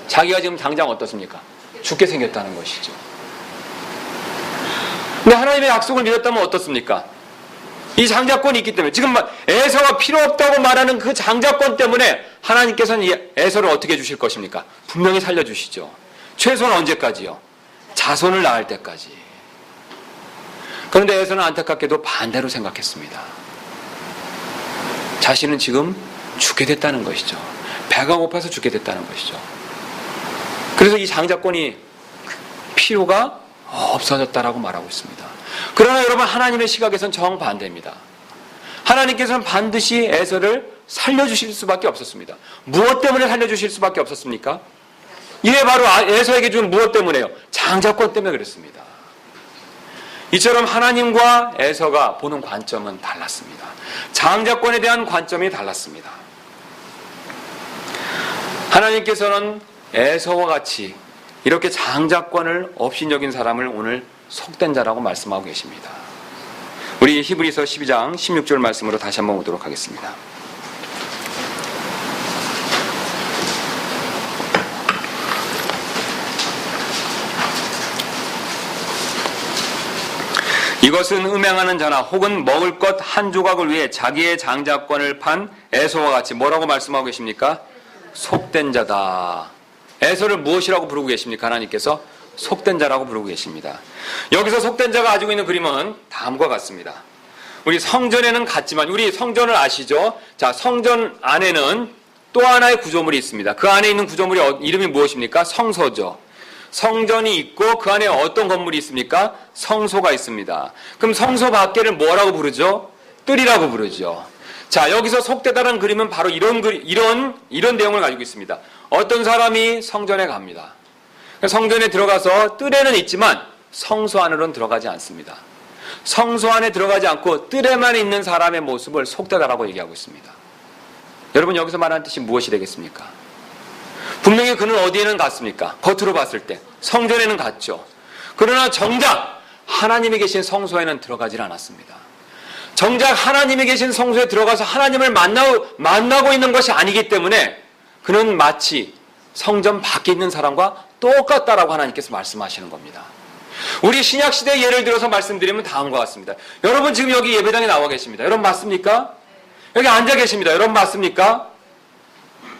자기가 지금 당장 어떻습니까? 죽게 생겼다는 것이죠. 근데 하나님의 약속을 믿었다면 어떻습니까? 이 장자권이 있기 때문에 지금 에서가 필요 없다고 말하는 그 장자권 때문에 하나님께서는 이 에서를 어떻게 해주실 것입니까? 분명히 살려주시죠. 최소한 언제까지요? 자손을 낳을 때까지. 그런데 에서는 안타깝게도 반대로 생각했습니다. 자신은 지금 죽게 됐다는 것이죠. 배가 고파서 죽게 됐다는 것이죠. 그래서 이 장자권이 필요가 없어졌다라고 말하고 있습니다. 그러나 여러분 하나님의 시각에서는 정반대입니다. 하나님께서는 반드시 에서를 살려주실 수밖에 없었습니다. 무엇 때문에 살려주실 수밖에 없었습니까? 이게 바로 에서에게 준 무엇 때문에요? 장자권 때문에 그랬습니다. 이처럼 하나님과 에서가 보는 관점은 달랐습니다. 장자권에 대한 관점이 달랐습니다. 하나님께서는 에서와 같이 이렇게 장자권을 업신여긴 사람을 오늘 속된 자라고 말씀하고 계십니다. 우리 히브리서 12장 16절 말씀으로 다시 한번 보도록 하겠습니다. 이것은 음행하는 자나 혹은 먹을 것 한 조각을 위해 자기의 장자권을 판 에서와 같이 뭐라고 말씀하고 계십니까? 속된 자다. 에서를 무엇이라고 부르고 계십니까? 하나님께서 속된 자라고 부르고 계십니다. 여기서 속된 자가 가지고 있는 그림은 다음과 같습니다. 우리 성전에는 같지만 우리 성전을 아시죠? 자, 성전 안에는 또 하나의 구조물이 있습니다. 그 안에 있는 구조물이 이름이 무엇입니까? 성소죠. 성전이 있고 그 안에 어떤 건물이 있습니까? 성소가 있습니다. 그럼 성소 밖에를 뭐라고 부르죠? 뜰이라고 부르죠. 자, 여기서 속되다라는 그림은 바로 이런 내용을 가지고 있습니다. 어떤 사람이 성전에 갑니다. 성전에 들어가서 뜰에는 있지만 성소 안으로는 들어가지 않습니다. 성소 안에 들어가지 않고 뜰에만 있는 사람의 모습을 속되다라고 얘기하고 있습니다. 여러분, 여기서 말하는 뜻이 무엇이 되겠습니까? 분명히 그는 어디에는 갔습니까? 겉으로 봤을 때 성전에는 갔죠. 그러나 정작 하나님이 계신 성소에는 들어가질 않았습니다. 정작 하나님이 계신 성소에 들어가서 하나님을 만나고 있는 것이 아니기 때문에 그는 마치 성전 밖에 있는 사람과 똑같다라고 하나님께서 말씀하시는 겁니다. 우리 신약시대 예를 들어서 말씀드리면 다음과 같습니다. 여러분 지금 여기 예배당에 나와 계십니다. 여러분 맞습니까? 여기 앉아 계십니다. 여러분 맞습니까?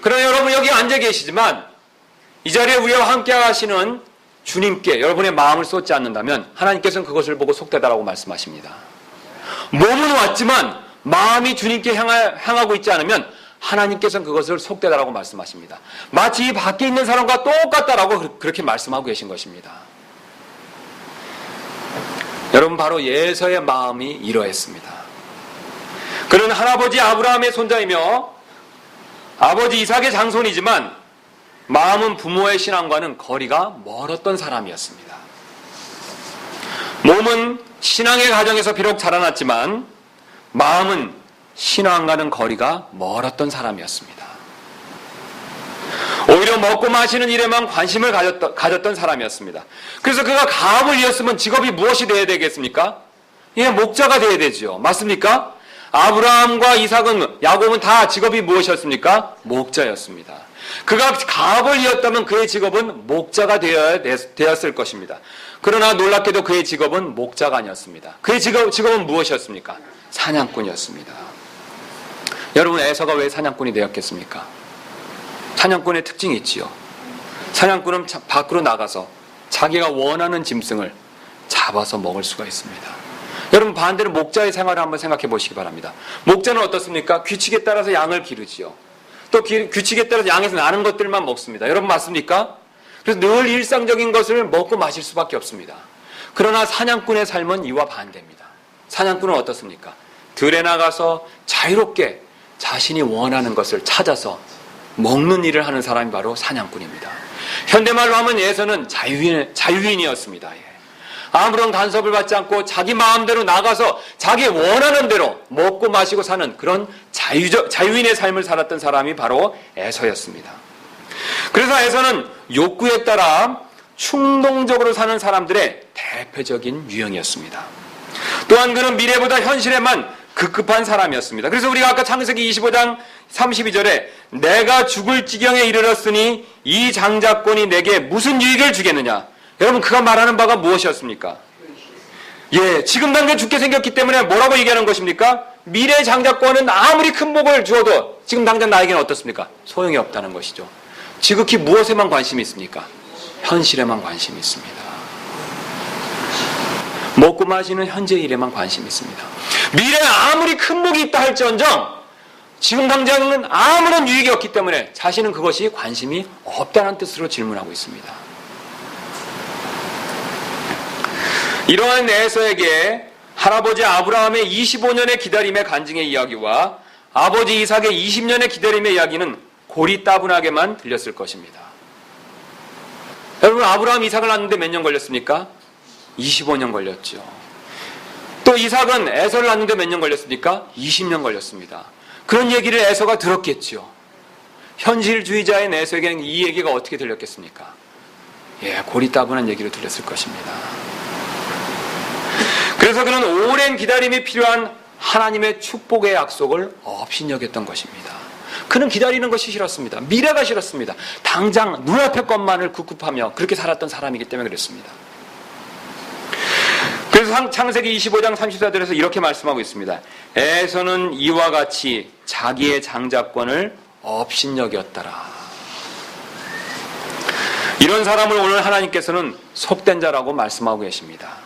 그러나 여러분 여기 앉아 계시지만 이 자리에 우리와 함께 하시는 주님께 여러분의 마음을 쏟지 않는다면 하나님께서는 그것을 보고 속되다라고 말씀하십니다. 몸은 왔지만 마음이 주님께 향하고 있지 않으면 하나님께서는 그것을 속되다라고 말씀하십니다. 마치 이 밖에 있는 사람과 똑같다라고 그렇게 말씀하고 계신 것입니다. 여러분 바로 에서의 마음이 이러했습니다. 그는 할아버지 아브라함의 손자이며 아버지 이삭의 장손이지만 마음은 부모의 신앙과는 거리가 멀었던 사람이었습니다. 몸은 신앙의 가정에서 비록 자라났지만 마음은 신앙과는 거리가 멀었던 사람이었습니다. 오히려 먹고 마시는 일에만 관심을 가졌던 사람이었습니다. 그래서 그가 가업을 이었으면 직업이 무엇이 되어야 되겠습니까? 예, 목자가 되어야 되죠. 맞습니까? 아브라함과 이삭은, 야곱은 다 직업이 무엇이었습니까? 목자였습니다. 그가 가업을 이었다면 그의 직업은 목자가 되었을 것입니다. 그러나 놀랍게도 그의 직업은 목자가 아니었습니다. 그의 직업은 무엇이었습니까? 사냥꾼이었습니다. 여러분, 에서가 왜 사냥꾼이 되었겠습니까? 사냥꾼의 특징이 있지요. 사냥꾼은 밖으로 나가서 자기가 원하는 짐승을 잡아서 먹을 수가 있습니다. 여러분 반대로 목자의 생활을 한번 생각해 보시기 바랍니다. 목자는 어떻습니까? 규칙에 따라서 양을 기르지요. 또 규칙에 따라서 양에서 나는 것들만 먹습니다. 여러분 맞습니까? 그래서 늘 일상적인 것을 먹고 마실 수밖에 없습니다. 그러나 사냥꾼의 삶은 이와 반대입니다. 사냥꾼은 어떻습니까? 들에 나가서 자유롭게 자신이 원하는 것을 찾아서 먹는 일을 하는 사람이 바로 사냥꾼입니다. 현대말로 하면 에서는 자유인이었습니다. 아무런 간섭을 받지 않고 자기 마음대로 나가서 자기 원하는 대로 먹고 마시고 사는 그런 자유인의 삶을 살았던 사람이 바로 에서였습니다. 그래서 에서는 욕구에 따라 충동적으로 사는 사람들의 대표적인 유형이었습니다. 또한 그는 미래보다 현실에만 급급한 사람이었습니다. 그래서 우리가 아까 창세기 25장 32절에 내가 죽을 지경에 이르렀으니 이 장자권이 내게 무슨 유익을 주겠느냐. 여러분 그가 말하는 바가 무엇이었습니까? 예, 지금 당장 죽게 생겼기 때문에 뭐라고 얘기하는 것입니까? 미래 장자권은 아무리 큰 복을 주어도 지금 당장 나에게는 어떻습니까? 소용이 없다는 것이죠. 지극히 무엇에만 관심이 있습니까? 현실에만 관심이 있습니다. 먹고 마시는 현재 일에만 관심이 있습니다. 미래에 아무리 큰 복이 있다 할지언정 지금 당장은 아무런 유익이 없기 때문에 자신은 그것이 관심이 없다는 뜻으로 질문하고 있습니다. 이러한 에서에게 할아버지 아브라함의 25년의 기다림의 간증의 이야기와 아버지 이삭의 20년의 기다림의 이야기는 고리따분하게만 들렸을 것입니다. 여러분 아브라함 이삭을 낳는데 몇 년 걸렸습니까? 25년 걸렸죠. 또 이삭은 에서를 낳는데 몇 년 걸렸습니까? 20년 걸렸습니다. 그런 얘기를 에서가 들었겠죠. 현실주의자인 에서에게는 이 얘기가 어떻게 들렸겠습니까? 예, 고리따분한 얘기로 들렸을 것입니다. 그래서 그는 오랜 기다림이 필요한 하나님의 축복의 약속을 업신여겼던 것입니다. 그는 기다리는 것이 싫었습니다. 미래가 싫었습니다. 당장 눈앞의 것만을 굽굽하며 그렇게 살았던 사람이기 때문에 그랬습니다. 그래서 창세기 25장 34절에서 이렇게 말씀하고 있습니다. 에서는 이와 같이 자기의 장자권을 업신여겼더라. 이런 사람을 오늘 하나님께서는 속된 자라고 말씀하고 계십니다.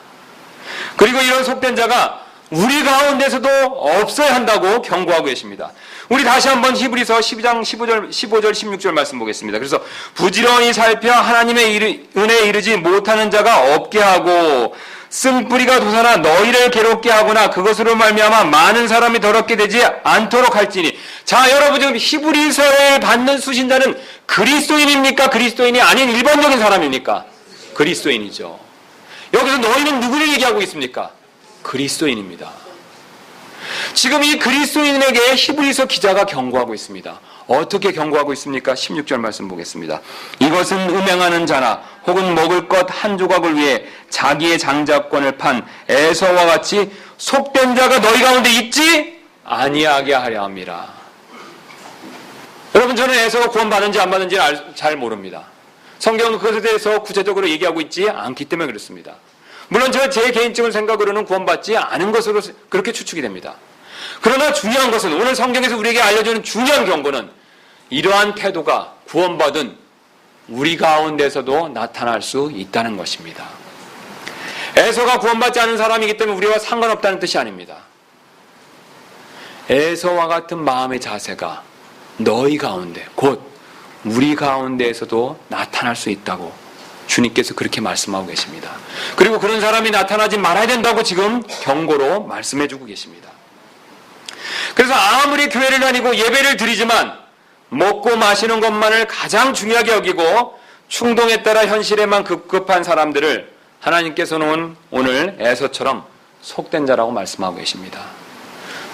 그리고 이런 속된 자가 우리 가운데서도 없어야 한다고 경고하고 계십니다. 우리 다시 한번 히브리서 12장 15절 16절 말씀 보겠습니다. 그래서 부지런히 살펴 하나님의 은혜에 이르지 못하는 자가 없게 하고 쓴뿌리가 돋아나 너희를 괴롭게 하거나 그것으로 말미암아 많은 사람이 더럽게 되지 않도록 할지니. 자, 여러분, 지금 히브리서를 받는 수신자는 그리스도인입니까? 그리스도인이 아닌 일반적인 사람입니까? 그리스도인이죠. 여기서 너희는 누구를 얘기하고 있습니까? 그리스도인입니다. 지금 이 그리스도인에게 히브리서 기자가 경고하고 있습니다. 어떻게 경고하고 있습니까? 16절 말씀 보겠습니다. 이것은 음행하는 자나 혹은 먹을 것 한 조각을 위해 자기의 장자권을 판 에서와 같이 속된 자가 너희 가운데 있지 아니하게 하려 함이라. 여러분, 저는 에서가 구원받는지 안 받는지는 잘 모릅니다. 성경은 그것에 대해서 구체적으로 얘기하고 있지 않기 때문에 그렇습니다. 물론 제 개인적인 생각으로는 구원받지 않은 것으로 그렇게 추측이 됩니다. 그러나 중요한 것은, 오늘 성경에서 우리에게 알려주는 중요한 경고는 이러한 태도가 구원받은 우리 가운데서도 나타날 수 있다는 것입니다. 에서가 구원받지 않은 사람이기 때문에 우리와 상관없다는 뜻이 아닙니다. 에서와 같은 마음의 자세가 너희 가운데, 곧 우리 가운데에서도 나타날 수 있다고 주님께서 그렇게 말씀하고 계십니다. 그리고 그런 사람이 나타나지 말아야 된다고 지금 경고로 말씀해주고 계십니다. 그래서 아무리 교회를 다니고 예배를 드리지만 먹고 마시는 것만을 가장 중요하게 여기고 충동에 따라 현실에만 급급한 사람들을 하나님께서는 오늘 에서처럼 속된 자라고 말씀하고 계십니다.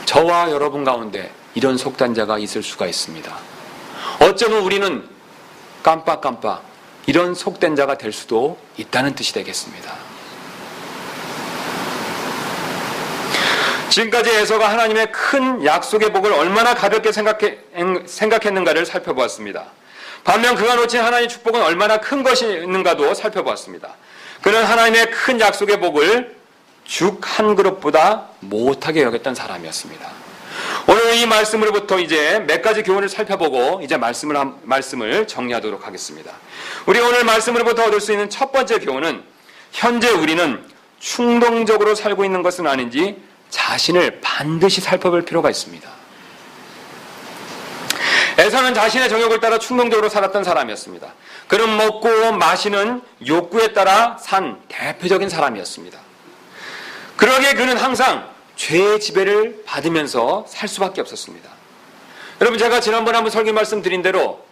저와 여러분 가운데 이런 속된 자가 있을 수가 있습니다. 어쩌면 우리는 깜빡깜빡 이런 속된 자가 될 수도 있다는 뜻이 되겠습니다. 지금까지 에서가 하나님의 큰 약속의 복을 얼마나 가볍게 생각했는가를 살펴보았습니다. 반면 그가 놓친 하나님의 축복은 얼마나 큰 것이 있는가도 살펴보았습니다. 그는 하나님의 큰 약속의 복을 죽 한 그릇보다 못하게 여겼던 사람이었습니다. 오늘 이 말씀으로부터 이제 몇 가지 교훈을 살펴보고 이제 말씀을 정리하도록 하겠습니다. 우리 오늘 말씀으로부터 얻을 수 있는 첫 번째 교훈은, 현재 우리는 충동적으로 살고 있는 것은 아닌지 자신을 반드시 살펴볼 필요가 있습니다. 에서는 자신의 정욕을 따라 충동적으로 살았던 사람이었습니다. 그는 먹고 마시는 욕구에 따라 산 대표적인 사람이었습니다. 그러기에 그는 항상 죄의 지배를 받으면서 살 수밖에 없었습니다. 여러분, 제가 지난번에 한번 설교 말씀드린 대로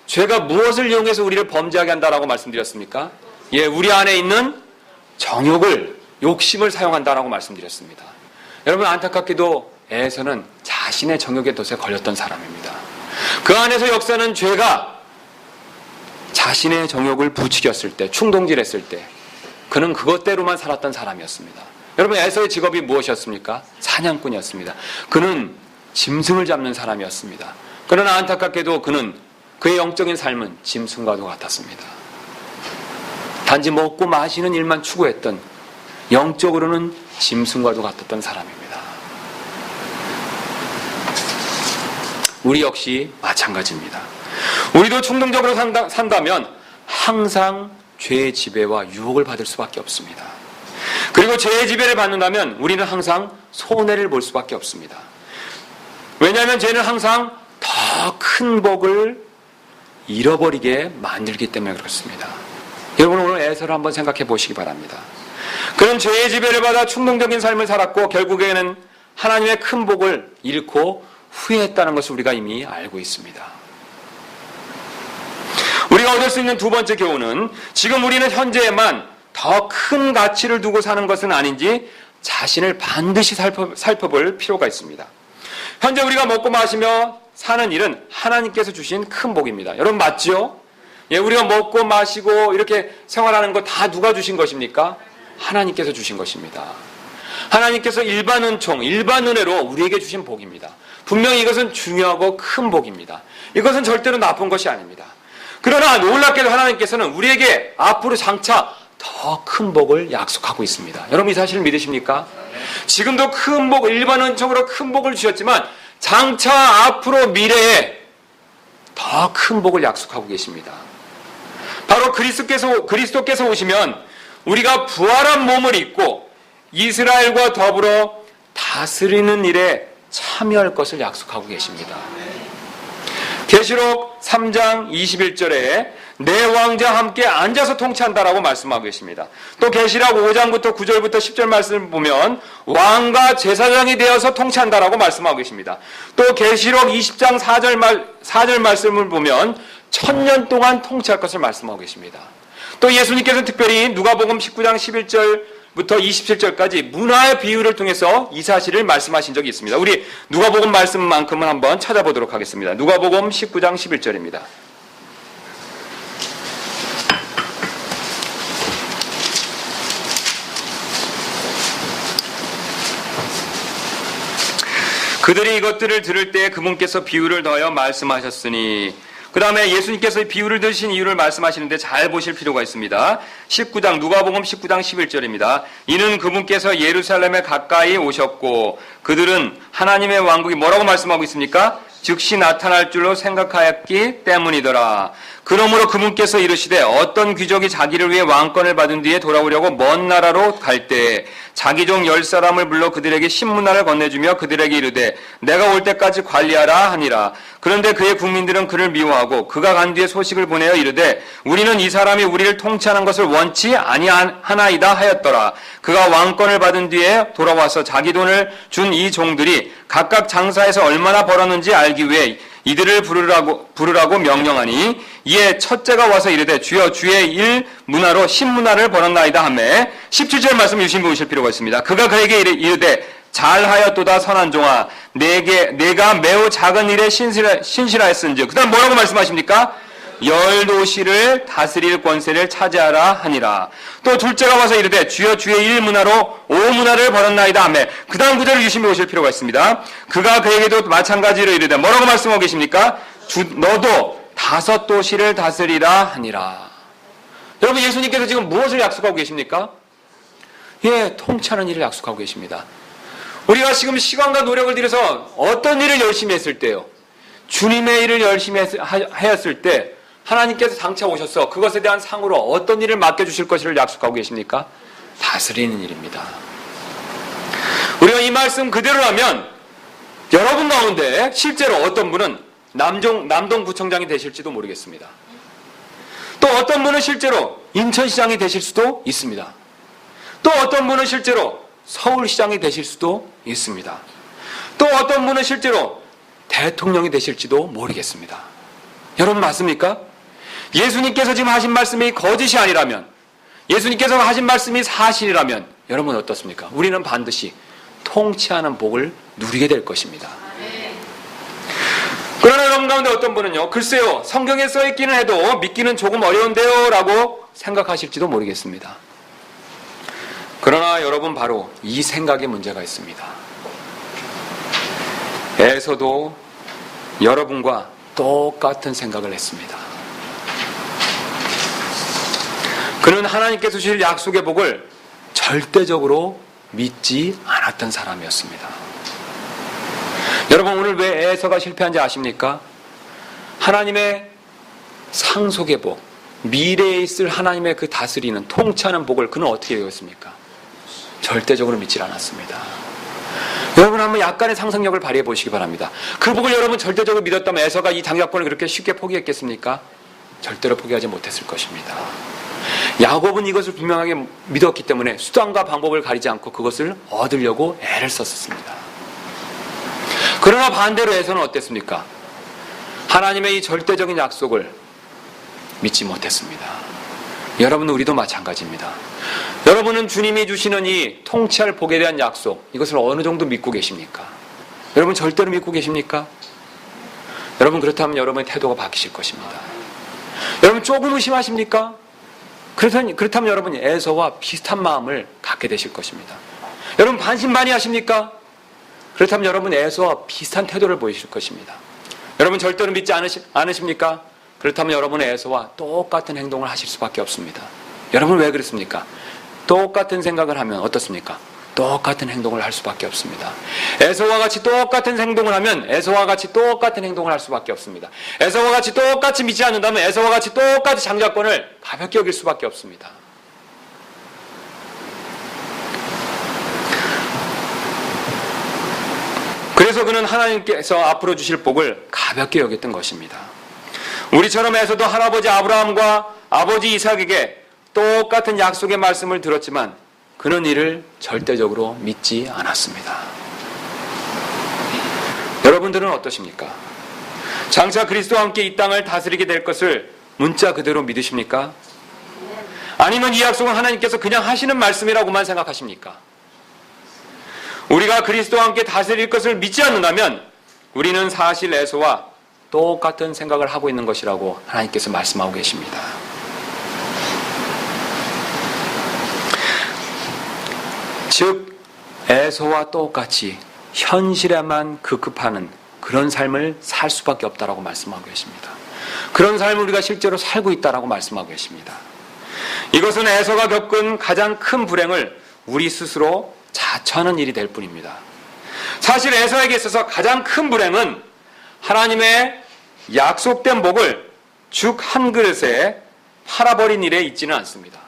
죄가 무엇을 이용해서 우리를 범죄하게 한다라고 말씀드렸습니까? 예, 우리 안에 있는 정욕을, 욕심을 사용한다라고 말씀드렸습니다. 여러분, 안타깝게도 에서는 자신의 정욕의 덫에 걸렸던 사람입니다. 그 안에서 역사는 죄가 자신의 정욕을 부추겼을 때, 충동질했을 때 그는 그것대로만 살았던 사람이었습니다. 여러분, 에서의 직업이 무엇이었습니까? 사냥꾼이었습니다. 그는 짐승을 잡는 사람이었습니다. 그러나 안타깝게도 그의 영적인 삶은 짐승과도 같았습니다. 단지 먹고 마시는 일만 추구했던, 영적으로는 짐승과도 같았던 사람입니다. 우리 역시 마찬가지입니다. 우리도 충동적으로 산다면 항상 죄의 지배와 유혹을 받을 수밖에 없습니다. 그리고 죄의 지배를 받는다면 우리는 항상 손해를 볼 수밖에 없습니다. 왜냐하면 죄는 항상 더 큰 복을 잃어버리게 만들기 때문에 그렇습니다. 여러분, 오늘 에서를 한번 생각해 보시기 바랍니다. 그는 죄의 지배를 받아 충동적인 삶을 살았고 결국에는 하나님의 큰 복을 잃고 후회했다는 것을 우리가 이미 알고 있습니다. 우리가 얻을 수 있는 두 번째 교훈은, 지금 우리는 현재에만 더 큰 가치를 두고 사는 것은 아닌지 자신을 반드시 살펴볼 필요가 있습니다. 현재 우리가 먹고 마시며 사는 일은 하나님께서 주신 큰 복입니다. 여러분, 맞죠? 예, 우리가 먹고 마시고 이렇게 생활하는 거 다 누가 주신 것입니까? 하나님께서 주신 것입니다. 하나님께서 일반 은총, 일반 은혜로 우리에게 주신 복입니다. 분명히 이것은 중요하고 큰 복입니다. 이것은 절대로 나쁜 것이 아닙니다. 그러나 놀랍게도 하나님께서는 우리에게 앞으로 장차 더 큰 복을 약속하고 있습니다. 여러분, 이 사실을 믿으십니까? 지금도 큰 복, 일반 은총으로 큰 복을 주셨지만 장차 앞으로 미래에 더 큰 복을 약속하고 계십니다. 바로 그리스도께서 오시면 우리가 부활한 몸을 입고 이스라엘과 더불어 다스리는 일에 참여할 것을 약속하고 계십니다. 계시록 3장 21절에 내 왕자와 함께 앉아서 통치한다라고 말씀하고 계십니다. 또 계시록 5장부터 9절부터 10절 말씀을 보면 왕과 제사장이 되어서 통치한다라고 말씀하고 계십니다. 또 계시록 20장 4절 말씀을 보면 1000년 동안 통치할 것을 말씀하고 계십니다. 또 예수님께서는 특별히 누가복음 19장 11절부터 27절까지 문화의 비유를 통해서 이 사실을 말씀하신 적이 있습니다. 우리 누가복음 말씀만큼은 한번 찾아보도록 하겠습니다. 누가복음 19장 11절입니다. 그들이 이것들을 들을 때 그분께서 비유를 더하여 말씀하셨으니, 그 다음에 예수님께서 비유를 드신 이유를 말씀하시는데 잘 보실 필요가 있습니다. 누가복음 19장 11절입니다. 이는 그분께서 예루살렘에 가까이 오셨고 그들은 하나님의 왕국이 뭐라고 말씀하고 있습니까? 즉시 나타날 줄로 생각하였기 때문이더라. 그러므로 그분께서 이르시되 어떤 귀족이 자기를 위해 왕권을 받은 뒤에 돌아오려고 먼 나라로 갈 때 자기 종 10사람을 불러 그들에게 신문화를 건네주며 그들에게 이르되 내가 올 때까지 관리하라 하니라. 그런데 그의 국민들은 그를 미워하고 그가 간 뒤에 소식을 보내어 이르되 우리는 이 사람이 우리를 통치하는 것을 원치 아니하나이다 하였더라. 그가 왕권을 받은 뒤에 돌아와서 자기 돈을 준 이 종들이 각각 장사해서 얼마나 벌었는지 알기 위해 이들을 부르라고 명령하니 이에 첫째가 와서 이르되 주여 주의 일 문화로 10문화를 벌었나이다 하매 17절 말씀 유심히 보실 필요가 있습니다. 그가 그에게 이르되 잘하였도다 선한 종아 내가 매우 작은 일에 신실하였은즉 그 다음 뭐라고 말씀하십니까? 10도시를 다스릴 권세를 차지하라 하니라. 또 둘째가 와서 이르되 주여 주의 1문화로 5문화를 벌었나이다 하매 그 다음 구절을 유심히 보실 필요가 있습니다. 그가 그에게도 마찬가지로 이르되 뭐라고 말씀하고 계십니까? 너도 5도시를 다스리라 하니라. 여러분 예수님께서 지금 무엇을 약속하고 계십니까? 예, 통치하는 일을 약속하고 계십니다. 우리가 지금 시간과 노력을 들여서 어떤 일을 열심히 했을 때요, 주님의 일을 열심히 하였을 때 하나님께서 장차 오셔서 그것에 대한 상으로 어떤 일을 맡겨주실 것을 약속하고 계십니까? 다스리는 일입니다. 우리가 이 말씀 그대로라면 여러분 가운데 실제로 어떤 분은 남동구청장이 되실지도 모르겠습니다. 또 어떤 분은 실제로 인천시장이 되실 수도 있습니다. 또 어떤 분은 실제로 서울시장이 되실 수도 있습니다. 또 어떤 분은 실제로 대통령이 되실지도 모르겠습니다. 여러분 맞습니까? 예수님께서 지금 하신 말씀이 거짓이 아니라면, 예수님께서 하신 말씀이 사실이라면 여러분 어떻습니까? 우리는 반드시 통치하는 복을 누리게 될 것입니다. 그러나 여러분 가운데 어떤 분은요, 글쎄요 성경에 써있기는 해도 믿기는 조금 어려운데요 라고 생각하실지도 모르겠습니다. 그러나 여러분 바로 이 생각에 문제가 있습니다. 에서도 여러분과 똑같은 생각을 했습니다. 그는 하나님께서 주실 약속의 복을 절대적으로 믿지 않았던 사람이었습니다. 여러분 오늘 왜 에서가 실패한지 아십니까? 하나님의 상속의 복, 미래에 있을 하나님의 그 다스리는 통치하는 복을 그는 어떻게 배웠습니까? 절대적으로 믿지 않았습니다. 여러분 한번 약간의 상상력을 발휘해 보시기 바랍니다. 그 복을 여러분 절대적으로 믿었다면 에서가 이 장자권을 그렇게 쉽게 포기했겠습니까? 절대로 포기하지 못했을 것입니다. 야곱은 이것을 분명하게 믿었기 때문에 수단과 방법을 가리지 않고 그것을 얻으려고 애를 썼습니다. 그러나 반대로 에서는 어땠습니까? 하나님의 이 절대적인 약속을 믿지 못했습니다. 여러분 우리도 마찬가지입니다. 여러분은 주님이 주시는 이 통치할 복에 대한 약속, 이것을 어느 정도 믿고 계십니까? 여러분 절대로 믿고 계십니까? 여러분 그렇다면 여러분의 태도가 바뀌실 것입니다. 여러분 조금 의심하십니까? 그렇다면 여러분이 에서와 비슷한 마음을 갖게 되실 것입니다. 여러분 반신반의하십니까? 그렇다면 여러분 에서와 비슷한 태도를 보이실 것입니다. 여러분 절대로 믿지 않으십니까? 그렇다면 여러분의 에서와 똑같은 행동을 하실 수밖에 없습니다. 여러분 왜 그렇습니까? 똑같은 생각을 하면 어떻습니까? 똑같은 행동을 할 수밖에 없습니다. 에서와 같이 똑같은 행동을 하면 에서와 같이 똑같은 행동을 할 수밖에 없습니다. 에서와 같이 똑같이 믿지 않는다면 에서와 같이 똑같이 장자권을 가볍게 여길 수밖에 없습니다. 그래서 그는 하나님께서 앞으로 주실 복을 가볍게 여겼던 것입니다. 우리처럼 에서도 할아버지 아브라함과 아버지 이삭에게 똑같은 약속의 말씀을 들었지만 그는 이를 절대적으로 믿지 않았습니다. 여러분들은 어떠십니까? 장차 그리스도와 함께 이 땅을 다스리게 될 것을 문자 그대로 믿으십니까? 아니면 이 약속은 하나님께서 그냥 하시는 말씀이라고만 생각하십니까? 우리가 그리스도와 함께 다스릴 것을 믿지 않는다면 우리는 사실 에서와 똑같은 생각을 하고 있는 것이라고 하나님께서 말씀하고 계십니다. 즉 에서와 똑같이 현실에만 급급하는 그런 삶을 살 수밖에 없다라고 말씀하고 계십니다. 그런 삶을 우리가 실제로 살고 있다라고 말씀하고 계십니다. 이것은 에서가 겪은 가장 큰 불행을 우리 스스로 자처하는 일이 될 뿐입니다. 사실 에서에게 있어서 가장 큰 불행은 하나님의 약속된 복을 죽 한 그릇에 팔아버린 일에 있지는 않습니다.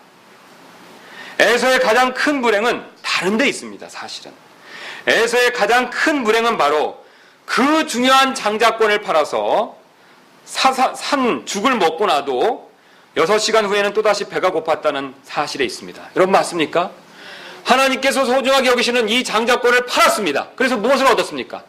에서의 가장 큰 불행은 다른 데 있습니다. 사실은 에서의 가장 큰 불행은 바로 그 중요한 장자권을 팔아서 산 죽을 먹고 나도 6시간 후에는 또다시 배가 고팠다는 사실에 있습니다. 여러분 맞습니까? 하나님께서 소중하게 여기시는 이 장자권을 팔았습니다. 그래서 무엇을 얻었습니까?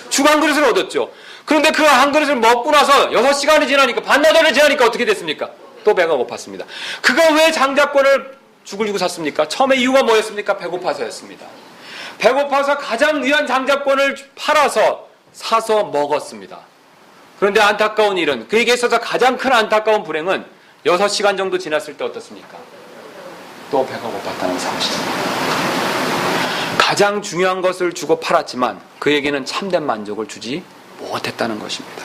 죽 한 그릇을 얻었죠. 그런데 그 한 그릇을 먹고 나서 6시간이 지나니까 반나절이 지나니까 어떻게 됐습니까? 또 배가 고팠습니다. 그가 왜 장자권을 죽을 주고 샀습니까? 처음에 이유가 뭐였습니까? 배고파서였습니다. 배고파서 가장 귀한 장자권을 팔아서 사서 먹었습니다. 그런데 안타까운 일은 그에게 있어서 가장 큰 안타까운 불행은 6시간 정도 지났을 때 어떻습니까? 또 배가 고팠다는 사실입니다. 가장 중요한 것을 주고 팔았지만 그에게는 참된 만족을 주지 못했다는 것입니다.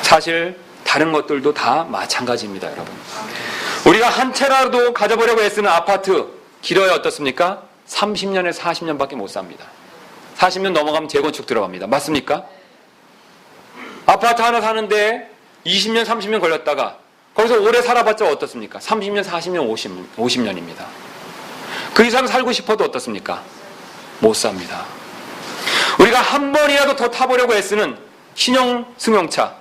사실 다른 것들도 다 마찬가지입니다, 여러분. 우리가 한 채라도 가져보려고 애쓰는 아파트 길어야 어떻습니까? 30년에서 40년밖에 못 삽니다. 40년 넘어가면 재건축 들어갑니다. 맞습니까? 아파트 하나 사는데 20년, 30년 걸렸다가 거기서 오래 살아봤자 어떻습니까? 30년, 40년, 50년입니다. 그 이상 살고 싶어도 어떻습니까? 못 삽니다. 우리가 한 번이라도 더 타보려고 애쓰는 신형 승용차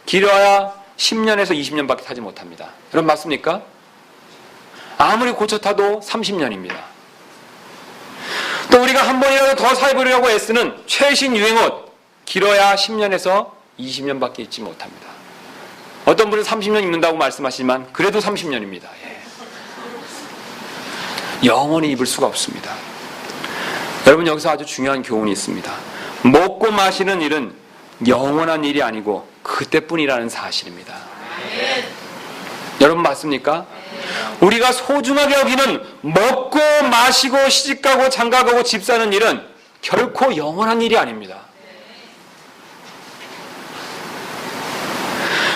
길어야 10년에서 20년밖에 타지 못합니다. 여러분 맞습니까? 아무리 고쳐 타도 30년입니다. 또 우리가 한 번이라도 더 사입으려고 애쓰는 최신 유행옷 길어야 10년에서 20년밖에 입지 못합니다. 어떤 분은 30년 입는다고 말씀하시지만 그래도 30년입니다. 영원히 입을 수가 없습니다. 여러분 여기서 아주 중요한 교훈이 있습니다. 먹고 마시는 일은 영원한 일이 아니고 그때뿐이라는 사실입니다. 여러분 맞습니까? 우리가 소중하게 여기는 먹고 마시고 시집가고 장가가고 집 사는 일은 결코 영원한 일이 아닙니다.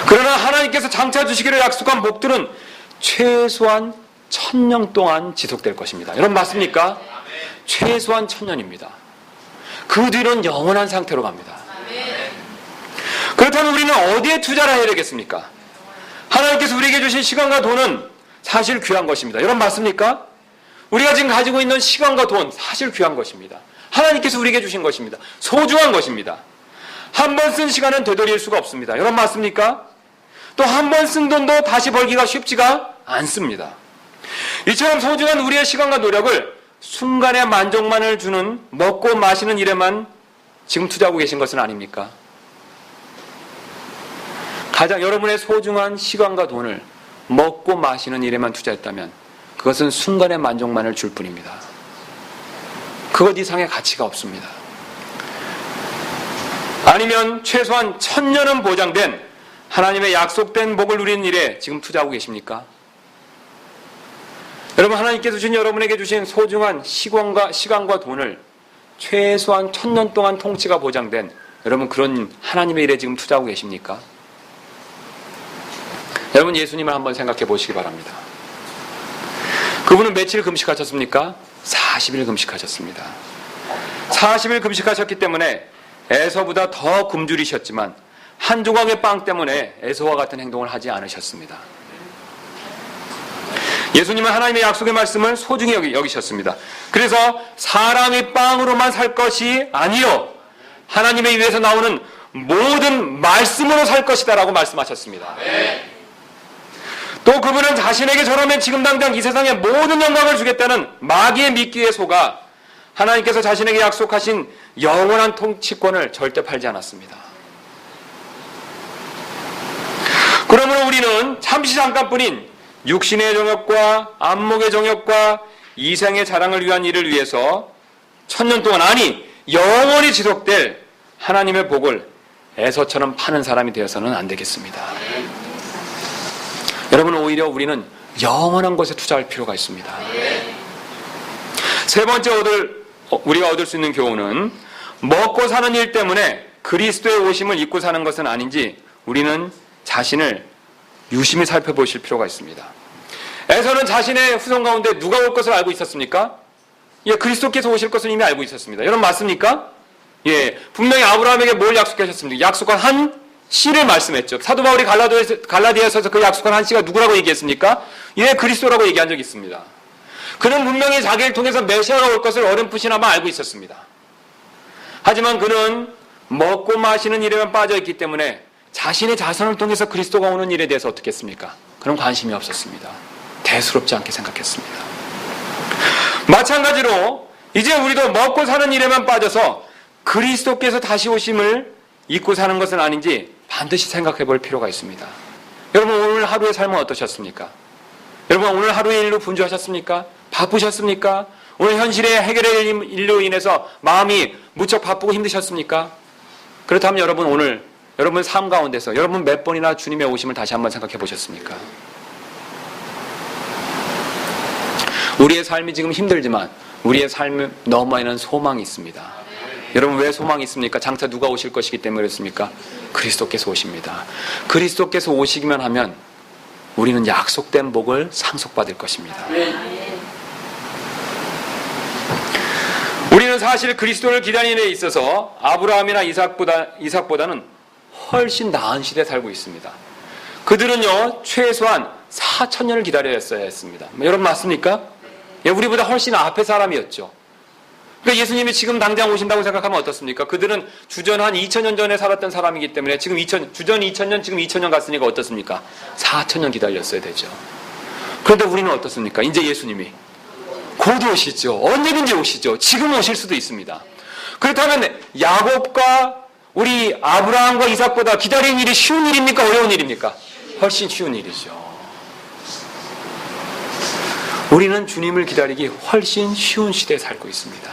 그러나 하나님께서 장차 주시기를 약속한 복들은 최소한 1000년 동안 지속될 것입니다. 여러분 맞습니까? 최소한 1000년입니다. 그 뒤로는 영원한 상태로 갑니다. 그렇다면 우리는 어디에 투자를 해야 되겠습니까? 하나님께서 우리에게 주신 시간과 돈은 사실 귀한 것입니다. 여러분 맞습니까? 우리가 지금 가지고 있는 시간과 돈 사실 귀한 것입니다. 하나님께서 우리에게 주신 것입니다. 소중한 것입니다. 한 번 쓴 시간은 되돌릴 수가 없습니다. 여러분 맞습니까? 또 한 번 쓴 돈도 다시 벌기가 쉽지가 않습니다. 이처럼 소중한 우리의 시간과 노력을 순간의 만족만을 주는 먹고 마시는 일에만 지금 투자하고 계신 것은 아닙니까? 가장 여러분의 소중한 시간과 돈을 먹고 마시는 일에만 투자했다면 그것은 순간의 만족만을 줄 뿐입니다. 그것 이상의 가치가 없습니다. 아니면 최소한 1000년은 보장된 하나님의 약속된 복을 누리는 일에 지금 투자하고 계십니까? 여러분 하나님께서 주신 여러분에게 주신 소중한 시간과 돈을 최소한 1000년 동안 통치가 보장된 여러분 그런 하나님의 일에 지금 투자하고 계십니까? 여러분 예수님을 한번 생각해 보시기 바랍니다. 그분은 며칠 금식하셨습니까? 40일 금식하셨습니다. 40일 금식하셨기 때문에 에서보다 더 굶주리셨지만 한 조각의 빵 때문에 에서와 같은 행동을 하지 않으셨습니다. 예수님은 하나님의 약속의 말씀을 소중히 여기셨습니다. 그래서 사람이 빵으로만 살 것이 아니요 하나님의 입에서 나오는 모든 말씀으로 살 것이다 라고 말씀하셨습니다. 또 그분은 자신에게 저라면 지금 당장 이 세상에 모든 영광을 주겠다는 마귀의 미끼에 속아 하나님께서 자신에게 약속하신 영원한 통치권을 절대 팔지 않았습니다. 그러므로 우리는 잠시 잠깐뿐인 육신의 정욕과 안목의 정욕과 이생의 자랑을 위한 일을 위해서 천년 동안 아니 영원히 지속될 하나님의 복을 에서처럼 파는 사람이 되어서는 안 되겠습니다. 여러분, 오히려 우리는 영원한 것에 투자할 필요가 있습니다. 세 번째 우리가 얻을 수 있는 교훈은 먹고 사는 일 때문에 그리스도의 오심을 잊고 사는 것은 아닌지 우리는 자신을 유심히 살펴보실 필요가 있습니다. 에서는 자신의 후손 가운데 누가 올 것을 알고 있었습니까? 예, 그리스도께서 오실 것을 이미 알고 있었습니다. 여러분 맞습니까? 예, 분명히 아브라함에게 뭘 약속하셨습니까? 약속한 한 씨를 말씀했죠. 사도 바울이 갈라디아서에서 그 약속한 한 씨가 누구라고 얘기했습니까? 예, 그리스도라고 얘기한 적이 있습니다. 그는 분명히 자기를 통해서 메시아가 올 것을 어렴풋이나마 알고 있었습니다. 하지만 그는 먹고 마시는 일에만 빠져있기 때문에 자신의 자손을 통해서 그리스도가 오는 일에 대해서 어떻게 했습니까? 그런 관심이 없었습니다. 대수롭지 않게 생각했습니다. 마찬가지로 이제 우리도 먹고 사는 일에만 빠져서 그리스도께서 다시 오심을 잊고 사는 것은 아닌지 반드시 생각해 볼 필요가 있습니다. 여러분 오늘 하루의 삶은 어떠셨습니까? 여러분 오늘 하루의 일로 분주하셨습니까? 바쁘셨습니까? 오늘 현실의 해결의 일로 인해서 마음이 무척 바쁘고 힘드셨습니까? 그렇다면 여러분 오늘 여러분 삶 가운데서 여러분 몇 번이나 주님의 오심을 다시 한번 생각해 보셨습니까? 우리의 삶이 지금 힘들지만 우리의 삶 너머에는 소망이 있습니다. 여러분 왜 소망이 있습니까? 장차 누가 오실 것이기 때문에 그렇습니까? 그리스도께서 오십니다. 그리스도께서 오시기만 하면 우리는 약속된 복을 상속받을 것입니다. 우리는 사실 그리스도를 기다리는 데 있어서 아브라함이나 이삭보다는 훨씬 나은 시대에 살고 있습니다. 그들은요 최소한 4,000년을 기다려야 했습니다. 여러분 맞습니까? 예, 우리보다 훨씬 앞의 사람이었죠. 그러니까 예수님이 지금 당장 오신다고 생각하면 어떻습니까? 그들은 주전 한 2,000년 전에 살았던 사람이기 때문에 지금 주전 2,000년, 지금 2,000년 갔으니까 어떻습니까? 4,000년 기다렸어야 되죠. 그런데 우리는 어떻습니까? 이제 예수님이 곧 오시죠. 언제든지 오시죠. 지금 오실 수도 있습니다. 그렇다면 야곱과 우리 아브라함과 이삭보다 기다리는 일이 쉬운 일입니까? 어려운 일입니까? 훨씬 쉬운 일이죠. 우리는 주님을 기다리기 훨씬 쉬운 시대에 살고 있습니다.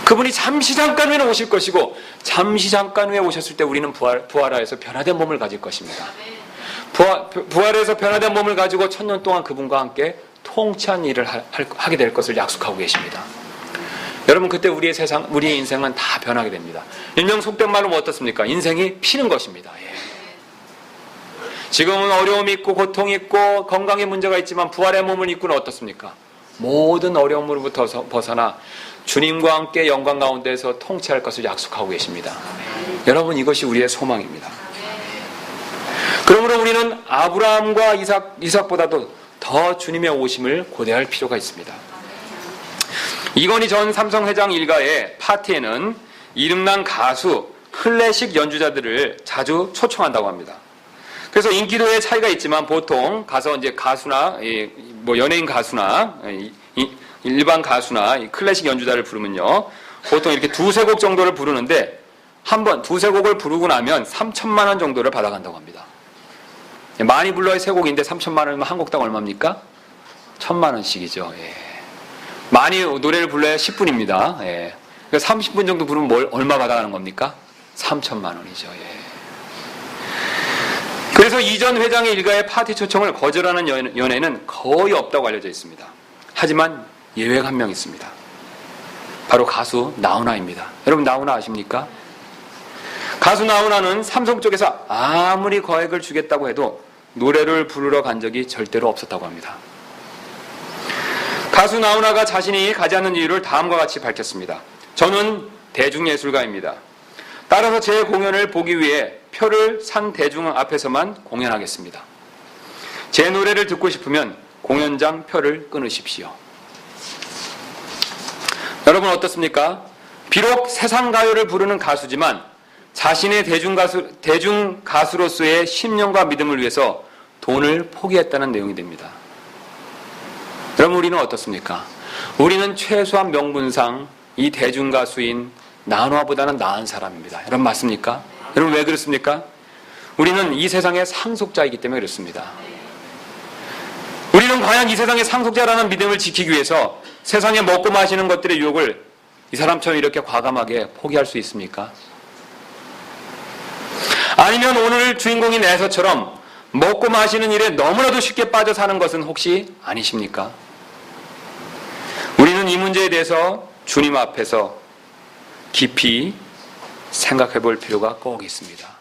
그분이 잠시 잠깐 후에 오실 것이고 잠시 잠깐 후에 오셨을 때 우리는 부활하여서 변화된 몸을 가질 것입니다. 부활해서 변화된 몸을 가지고 1,000년 동안 그분과 함께 통치한 일을 하게 될 것을 약속하고 계십니다. 여러분 그때 우리의 인생은 다 변하게 됩니다. 일명 속된 말로 뭐 어떻습니까? 인생이 피는 것입니다. 예. 지금은 어려움이 있고 고통이 있고 건강에 문제가 있지만 부활의 몸을 입고는 어떻습니까? 모든 어려움으로부터 벗어나 주님과 함께 영광 가운데서 통치할 것을 약속하고 계십니다. 여러분 이것이 우리의 소망입니다. 그러므로 우리는 아브라함과 이삭보다도 더 주님의 오심을 고대할 필요가 있습니다. 이건희 전 삼성회장 일가의 파티에는 이름난 가수, 클래식 연주자들을 자주 초청한다고 합니다. 그래서 인기도의 차이가 있지만 보통 가서 이제 가수나 뭐 연예인 가수나 일반 가수나 클래식 연주자를 부르면요 보통 이렇게 두세 곡 정도를 부르는데 한번 두세 곡을 부르고 나면 3,000만 원 정도를 받아간다고 합니다. 많이 불러야 세 곡인데 3,000만 원이면 한 곡당 얼마입니까? 1,000만 원씩이죠. 예. 많이 노래를 불러야 10분입니다. 예. 그러니까 30분 정도 부르면 얼마 받아가는 겁니까? 3,000만 원이죠. 예. 그래서 이전 회장의 일가의 파티 초청을 거절하는 연예는 거의 없다고 알려져 있습니다. 하지만 예외가 한 명 있습니다. 바로 가수 나훈아입니다. 여러분 나훈아 아십니까? 가수 나훈아는 삼성 쪽에서 아무리 거액을 주겠다고 해도 노래를 부르러 간 적이 절대로 없었다고 합니다. 가수 나훈아가 자신이 가지 않는 이유를 다음과 같이 밝혔습니다. 저는 대중예술가입니다. 따라서 제 공연을 보기 위해 표를 산 대중 앞에서만 공연하겠습니다. 제 노래를 듣고 싶으면 공연장 표를 끊으십시오. 여러분 어떻습니까? 비록 세상 가요를 부르는 가수지만 자신의 대중가수로서의 신념과 믿음을 위해서 돈을 포기했다는 내용이 됩니다. 여러분 우리는 어떻습니까? 우리는 최소한 명분상 이 대중가수인 나노아보다는 나은 사람입니다. 여러분 맞습니까? 여러분 왜 그렇습니까? 우리는 이 세상의 상속자이기 때문에 그렇습니다. 우리는 과연 이 세상의 상속자라는 믿음을 지키기 위해서 세상에 먹고 마시는 것들의 유혹을 이 사람처럼 이렇게 과감하게 포기할 수 있습니까? 아니면 오늘 주인공인 에서처럼 먹고 마시는 일에 너무나도 쉽게 빠져 사는 것은 혹시 아니십니까? 우리는 이 문제에 대해서 주님 앞에서 깊이 생각해 볼 필요가 꼭 있습니다.